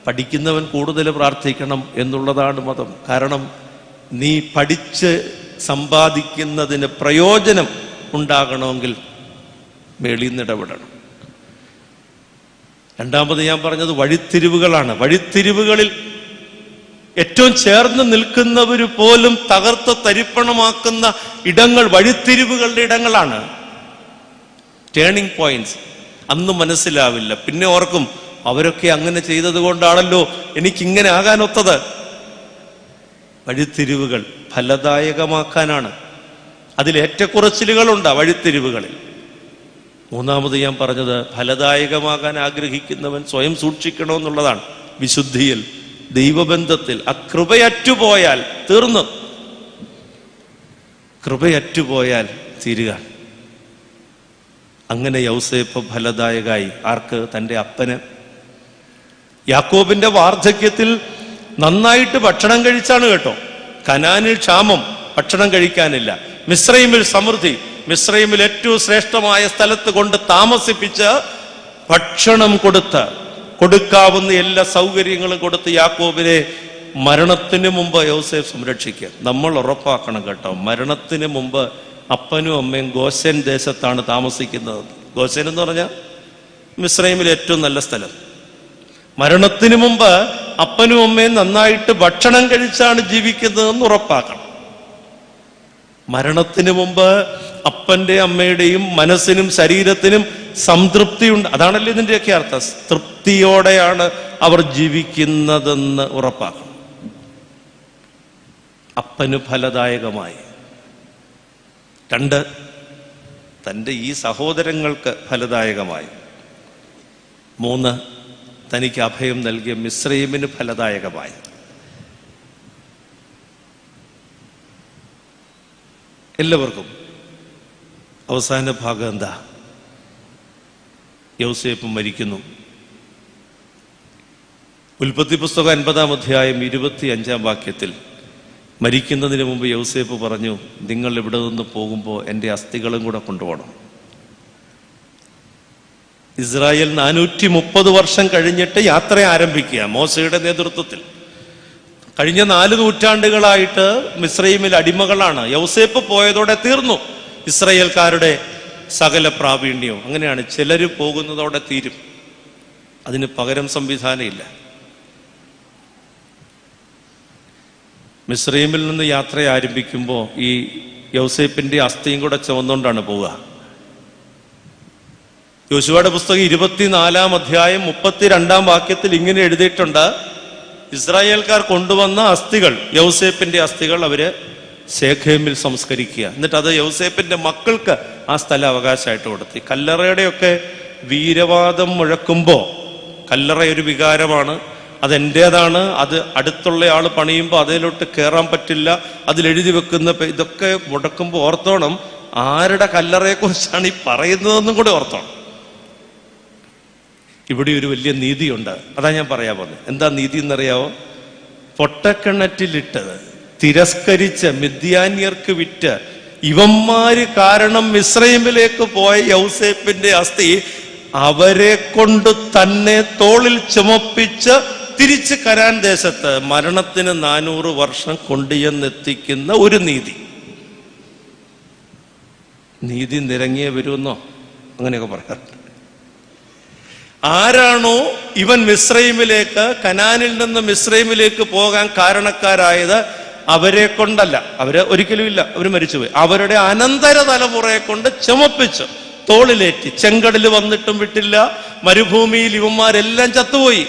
പഠിക്കുന്നവൻ കൂടുതൽ പ്രാർത്ഥിക്കണം എന്നുള്ളതാണ് മതം. കാരണം നീ പഠിച്ച് സമ്പാദിക്കുന്നതിന് പ്രയോജനം ഉണ്ടാകണമെങ്കിൽ മേളിൽ നിന്ന് ഇടപെടണം. രണ്ടാമത് ഞാൻ പറഞ്ഞത് വഴിത്തിരിവുകളാണ്. വഴിത്തിരിവുകളിൽ ഏറ്റവും ചേർന്ന് നിൽക്കുന്നവർ പോലും തകർത്ത് തരിപ്പണമാക്കുന്ന ഇടങ്ങൾ വഴിത്തിരിവുകളുടെ ഇടങ്ങളാണ്. Turning points. അന്ന് മനസ്സിലാവില്ല, പിന്നെ ഓർക്കും അവരൊക്കെ അങ്ങനെ ചെയ്തത് കൊണ്ടാണല്ലോ എനിക്കിങ്ങനെ ആകാനൊത്തത്. വഴിത്തിരിവുകൾ ഫലദായകമാക്കാനാണ്. അതിൽ ഏറ്റക്കുറച്ചിലുകളുണ്ട് വഴിത്തിരിവുകളിൽ. മൂന്നാമത് ഞാൻ പറഞ്ഞത് ഫലദായകമാകാൻ ആഗ്രഹിക്കുന്നവൻ സ്വയം സൂക്ഷിക്കണമെന്നുള്ളതാണ്. വിശുദ്ധിയിൽ, ദൈവബന്ധത്തിൽ. ആ കൃപയറ്റുപോയാൽ തീർന്നു. കൃപയറ്റുപോയാൽ തീരുക. അങ്ങനെ യൗസേപ്പ് ഫലദായകായി. ആർക്ക്? തൻ്റെ അപ്പന്. യാക്കോബിന്റെ വാർദ്ധക്യത്തിൽ നന്നായിട്ട് ഭക്ഷണം കഴിച്ചാണ് കേട്ടോ. കനാനിൽ ക്ഷാമം, ഭക്ഷണം കഴിക്കാനില്ല. മിസ്രൈമിൽ സമൃദ്ധി. മിസ്രൈമിൽ ഏറ്റവും ശ്രേഷ്ഠമായ സ്ഥലത്ത് കൊണ്ട് താമസിപ്പിച്ച് ഭക്ഷണം കൊടുക്കാവുന്ന എല്ലാ സൗകര്യങ്ങളും കൊടുത്ത് യാക്കോബിനെ മരണത്തിന് മുമ്പ് യോസേഫ് സംരക്ഷിക്കുക. നമ്മൾ ഉറപ്പാക്കണം കേട്ടോ, മരണത്തിന് മുമ്പ് അപ്പനും അമ്മയും ഗോശൻ ദേശത്താണ് താമസിക്കുന്നത്. ഗോശൻ എന്ന് പറഞ്ഞാൽ മിസ്രൈമിലെ ഏറ്റവും നല്ല സ്ഥലം. മരണത്തിന് മുമ്പ് അപ്പനും അമ്മയും നന്നായിട്ട് ഭക്ഷണം കഴിച്ചാണ് ജീവിക്കുന്നതെന്ന് ഉറപ്പാക്കണം. മരണത്തിന് മുമ്പ് അപ്പന്റെ അമ്മയുടെയും മനസ്സിനും ശരീരത്തിനും സംതൃപ്തിയുണ്ട്. അതാണല്ലോ ഇതിൻ്റെയൊക്കെ അർത്ഥം. തൃപ്തിയോടെയാണ് അവർ ജീവിക്കുന്നതെന്ന് ഉറപ്പാക്കണം. അപ്പന് ഫലദായകമായി. 2, തൻ്റെ ഈ സഹോദരങ്ങൾക്ക് ഫലദായകമായി. 3, തനിക്ക് അഭയം നൽകിയ മിസ്രൈമിന് ഫലദായകമായി. എല്ലാവർക്കും അവസാന ഭാഗം എന്താ? യൗസേപ്പ് മരിക്കുന്നു. ഉൽപ്പത്തി പുസ്തകം 50-ാം അധ്യായം 25-ാം വാക്യത്തിൽ മരിക്കുന്നതിന് മുമ്പ് യൗസേപ്പ് പറഞ്ഞു, നിങ്ങൾ ഇവിടെ നിന്ന് പോകുമ്പോൾ എൻ്റെ അസ്ഥികളും കൂടെ കൊണ്ടുപോകണം. ഇസ്രായേൽ 430 വർഷം കഴിഞ്ഞിട്ട് യാത്ര ആരംഭിക്കുക മോശയുടെ നേതൃത്വത്തിൽ. കഴിഞ്ഞ 4 നൂറ്റാണ്ടുകളായിട്ട് മിസ്രയീമിൽ അടിമകളാണ്. യൗസേപ്പ് പോയതോടെ തീർന്നു ഇസ്രായേൽക്കാരുടെ സകല പ്രാവീണ്യവും. അങ്ങനെയാണ്, ചിലര് പോകുന്നതോടെ തീരും, അതിന് പകരം സംവിധാനമില്ല. മിസ്രയീമിൽ നിന്ന് യാത്ര ആരംഭിക്കുമ്പോൾ ഈ യൗസേപ്പിന്റെ അസ്ഥിയും കൂടെ ചുമന്നുകൊണ്ടാണ് പോവുക. യോശുവയുടെ പുസ്തകം 24-ാം അധ്യായം 32-ാം വാക്യത്തിൽ ഇങ്ങനെ എഴുതിയിട്ടുണ്ട്, ഇസ്രായേൽക്കാർ കൊണ്ടുവന്ന അസ്ഥികൾ, യൗസേപ്പിന്റെ അസ്ഥികൾ അവര് ശേഖേമിൽ സംസ്കരിക്കുക. എന്നിട്ട് അത് യൗസേപ്പിന്റെ മക്കൾക്ക് ആ സ്ഥലം അവകാശമായിട്ട് കൊടുത്തി. കല്ലറയുടെയൊക്കെ വീരവാദം മുഴക്കുമ്പോൾ, കല്ലറ ഒരു വികാരമാണ്, അതെൻ്റേതാണ്, അത് അടുത്തുള്ള ആൾ പണിയുമ്പോൾ അതിലോട്ട് കയറാൻ പറ്റില്ല, അതിലെഴുതി വെക്കുന്ന ഇതൊക്കെ മുടക്കുമ്പോൾ ഓർത്തോണം ആരുടെ കല്ലറയെ കുറിച്ചാണ് ഈ പറയുന്നതെന്നും കൂടെ ഓർത്തോണം. ഇവിടെ ഒരു വലിയ നീതിയുണ്ട്, അതാ ഞാൻ പറയാൻ പോകുന്നത്. എന്താ നീതി എന്നറിയാവോ? പൊട്ടക്കിണറ്റിലിട്ടത് തിരസ്കരിച്ച് മിദ്യാന്യർക്ക് വിറ്റ് ഇവന്മാര് കാരണം മിസ്രയീമിലേക്ക് പോയ യൗസേപ്പിന്റെ അസ്ഥി അവരെ കൊണ്ട് തന്നെ തോളിൽ ചുമപ്പിച്ച് തിരിച്ച് കനാൻ ദേശത്ത് മരണത്തിന് 400 വർഷം കൊണ്ടുചെന്നെത്തിക്കുന്ന ഒരു നീതി. നീതി നിരങ്ങിയേ വരുമെന്നോ അങ്ങനെയൊക്കെ പറയാറുണ്ട്. ആരാണോ ഇവൻ മിസ്രയീമിലേക്ക്, കനാനിൽ നിന്ന് മിസ്രയീമിലേക്ക് പോകാൻ കാരണക്കാരായത്, അവരെ കൊണ്ടല്ല, അവര് ഒരിക്കലും ഇല്ല, അവര് മരിച്ചുപോയി. അവരുടെ അനന്തര തലമുറയെ കൊണ്ട് ചുമപ്പിച്ച് തോളിലേറ്റി. ചെങ്കടല് വന്നിട്ടും വിട്ടില്ല, മരുഭൂമിയിൽ ഇവന്മാരെല്ലാം ചത്തുപോയി.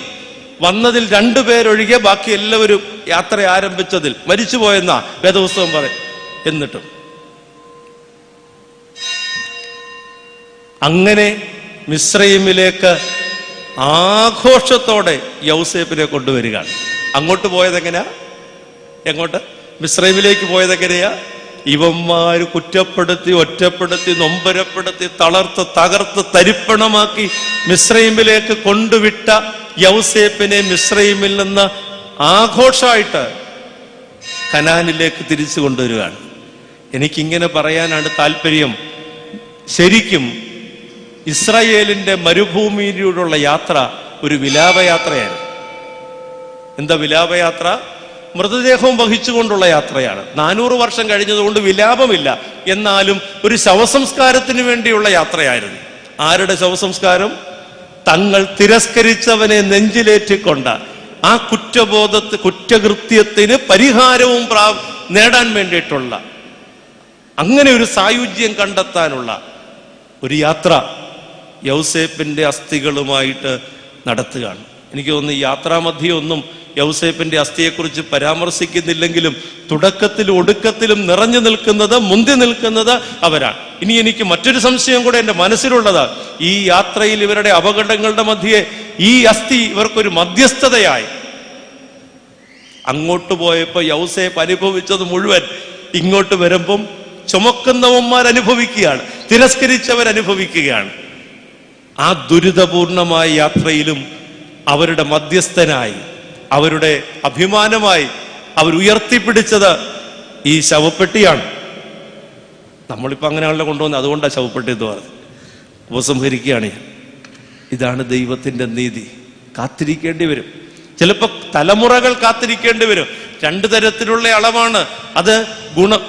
വന്നതിൽ 2 പേരൊഴികെ ബാക്കി എല്ലാവരും യാത്ര ആരംഭിച്ചതിൽ മരിച്ചുപോയെന്നാ വേദപുസ്തകം പറയും. എന്നിട്ടും അങ്ങനെ മിസ്രയീമിലേക്ക് ആഘോഷത്തോടെ യൗസേപ്പിനെ കൊണ്ടുവരികയാണ്. അങ്ങോട്ട് പോയതെങ്ങനെയാ? എങ്ങോട്ട്? മിസ്രയീമിലേക്ക് പോയതെങ്ങനെയാ? ഇവന്മാര് കുറ്റപ്പെടുത്തി, ഒറ്റപ്പെടുത്തി, നൊമ്പരപ്പെടുത്തി, തകർത്ത് തരിപ്പണമാക്കി മിസ്രയീമിലേക്ക് കൊണ്ടുവിട്ട യൗസേപ്പിനെ മിസ്രയീമിൽ നിന്ന് ആഘോഷമായിട്ട് കനാനിലേക്ക് തിരിച്ചു കൊണ്ടുവരികയാണ്. എനിക്കിങ്ങനെ പറയാനാണ് താല്പര്യം. ശരിക്കും ഇസ്രായേലിന്റെ മരുഭൂമിയിലൂടെയുള്ള യാത്ര ഒരു വിലാപയാത്രയാണ്. എന്താ വിലാപയാത്ര? മൃതദേഹവും വഹിച്ചുകൊണ്ടുള്ള യാത്രയാണ്. 400 വർഷം കഴിഞ്ഞതുകൊണ്ട് വിലാപമില്ല, എന്നാലും ഒരു ശവസംസ്കാരത്തിന് വേണ്ടിയുള്ള യാത്രയായിരുന്നു. ആരുടെ ശവസംസ്കാരം? തങ്ങൾ തിരസ്കരിച്ചവനെ നെഞ്ചിലേറ്റിക്കൊണ്ട ആ കുറ്റകൃത്യത്തിന് പരിഹാരവും നേടാൻ വേണ്ടിയിട്ടുള്ള, അങ്ങനെ ഒരു സായുജ്യം കണ്ടെത്താനുള്ള ഒരു യാത്ര യൗസേപ്പിന്റെ അസ്ഥികളുമായിട്ട് നടത്തുകയാണ്. എനിക്ക് തോന്നുന്നു ഈ യാത്രാമധ്യേ ഒന്നും യൗസേപ്പിന്റെ അസ്ഥിയെക്കുറിച്ച് പരാമർശിക്കുന്നില്ലെങ്കിലും തുടക്കത്തിലും ഒടുക്കത്തിലും നിറഞ്ഞു നിൽക്കുന്നത്, മുന്തി നിൽക്കുന്നത് അവരാണ്. ഇനി എനിക്ക് മറ്റൊരു സംശയം കൂടെ എൻ്റെ മനസ്സിലുള്ളത്, ഈ യാത്രയിൽ ഇവരുടെ അപകടങ്ങളുടെ മധ്യേ ഈ അസ്ഥി ഇവർക്കൊരു മധ്യസ്ഥതയായി. അങ്ങോട്ട് പോയപ്പോൾ യൗസേപ്പ് അനുഭവിച്ചത് മുഴുവൻ ഇങ്ങോട്ട് വരുമ്പം ചുമക്കുന്നവന്മാർ അനുഭവിക്കുകയാണ്, തിരസ്കരിച്ചവരനുഭവിക്കുകയാണ്. ആ ദുരിതപൂർണമായ യാത്രയിലും അവരുടെ മധ്യസ്ഥനായി, അവരുടെ അഭിമാനമായി അവരുയർത്തിപ്പിടിച്ചത് ഈ ശവപ്പെട്ടിയാണ്. നമ്മളിപ്പോൾ അങ്ങനെയാണല്ലോ കൊണ്ടുവന്നത്, അതുകൊണ്ടാണ് ശവപ്പെട്ടി എന്ന് പറഞ്ഞത്. ഉപസംഹരിക്കുകയാണ്. ഇതാണ് ദൈവത്തിൻ്റെ നീതി. കാത്തിരിക്കേണ്ടി വരും, ചിലപ്പോൾ തലമുറകൾ കാത്തിരിക്കേണ്ടി വരും. 2 തരത്തിലുള്ള അളവാണ് അത്.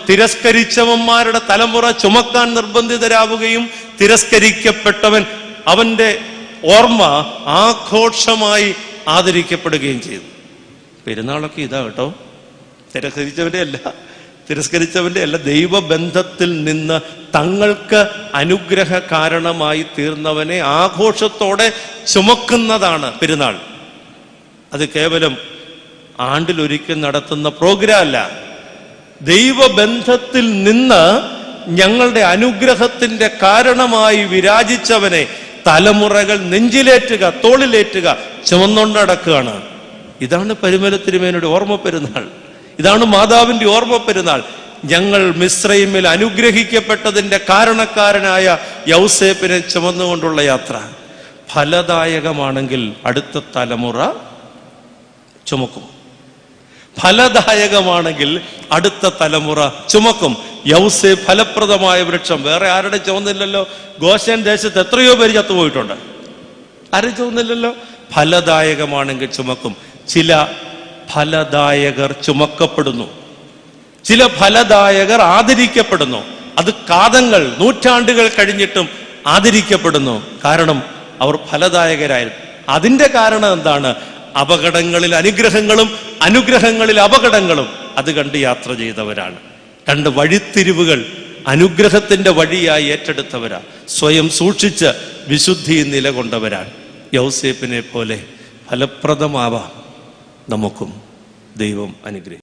തിരസ്കരിച്ചവന്മാരുടെ തലമുറ ചുമക്കാൻ നിർബന്ധിതരാവുകയും തിരസ്കരിക്കപ്പെട്ടവൻ അവന്റെ ഓർമ്മ ആഘോഷമായി ആദരിക്കപ്പെടുകയും ചെയ്തു. പെരുന്നാളൊക്കെ ഇതാ കേട്ടോ, തിരസ്കരിച്ചവന്റെ അല്ല, ദൈവബന്ധത്തിൽ നിന്ന് തങ്ങൾക്ക് അനുഗ്രഹ കാരണമായി തീർന്നവനെ ആഘോഷത്തോടെ ചുമക്കുന്നതാണ് പെരുന്നാൾ. അത് കേവലം ആണ്ടിലൊരിക്കൽ നടത്തുന്ന പ്രോഗ്രാം അല്ല. ദൈവബന്ധത്തിൽ നിന്ന് ഞങ്ങളുടെ അനുഗ്രഹത്തിന്റെ കാരണമായി വിരാജിച്ചവനെ തലമുറകൾ നെഞ്ചിലേറ്റുക, തോളിലേറ്റുക, ചുമന്നുകൊണ്ട് നടക്കുകയാണ്. ഇതാണ് പരിമല തിരുമേനിയുടെ ഓർമ്മ പെരുന്നാൾ. ഇതാണ് മാതാവിന്റെ ഓർമ്മ പെരുന്നാൾ. ഞങ്ങൾ മിസ്രയീമിൽ അനുഗ്രഹിക്കപ്പെട്ടതിൻ്റെ കാരണക്കാരനായ യൗസേപ്പിനെ ചുമന്നുകൊണ്ടുള്ള യാത്ര ഫലദായകമാണെങ്കിൽ അടുത്ത തലമുറ ചുമക്കും. ഫലദായകമാണെങ്കിൽ അടുത്ത തലമുറ ചുമക്കും. യൗസേപ്പ് ഫലപ്രദമായ വൃക്ഷം. വേറെ ആരുടെ ചുമന്നില്ലല്ലോ? ഗോശേൻ ദേശത്ത് എത്രയോ പേര് ചത്തുപോയിട്ടുണ്ട്. ആരും ചുമന്നില്ലല്ലോ. ഫലദായകമാണെങ്കിൽ ചുമക്കും. ചില ഫലദായകർ ചുമക്കപ്പെടുന്നു, ചില ഫലദായകർ ആദരിക്കപ്പെടുന്നു. അത് കാതങ്ങൾ, നൂറ്റാണ്ടുകൾ കഴിഞ്ഞിട്ടും ആദരിക്കപ്പെടുന്നു. കാരണം അവർ ഫലദായകരായിരുന്നു. അതിൻ്റെ കാരണം എന്താണ്? അപകടങ്ങളിൽ അനുഗ്രഹങ്ങളും അനുഗ്രഹങ്ങളിൽ അപകടങ്ങളും അത് കണ്ട് യാത്ര ചെയ്തവരാണ്. രണ്ട് വഴിത്തിരിവുകൾ അനുഗ്രഹത്തിന്റെ വഴിയായി ഏറ്റെടുത്തവരാ. സ്വയം സൂക്ഷിച്ച് വിശുദ്ധിയിൽ നിലകൊണ്ടവരാണ്. യൗസേപ്പിനെ പോലെ ഫലപ്രദമാവാം നമുക്കും. ദൈവം അനുഗ്രഹിക്കും.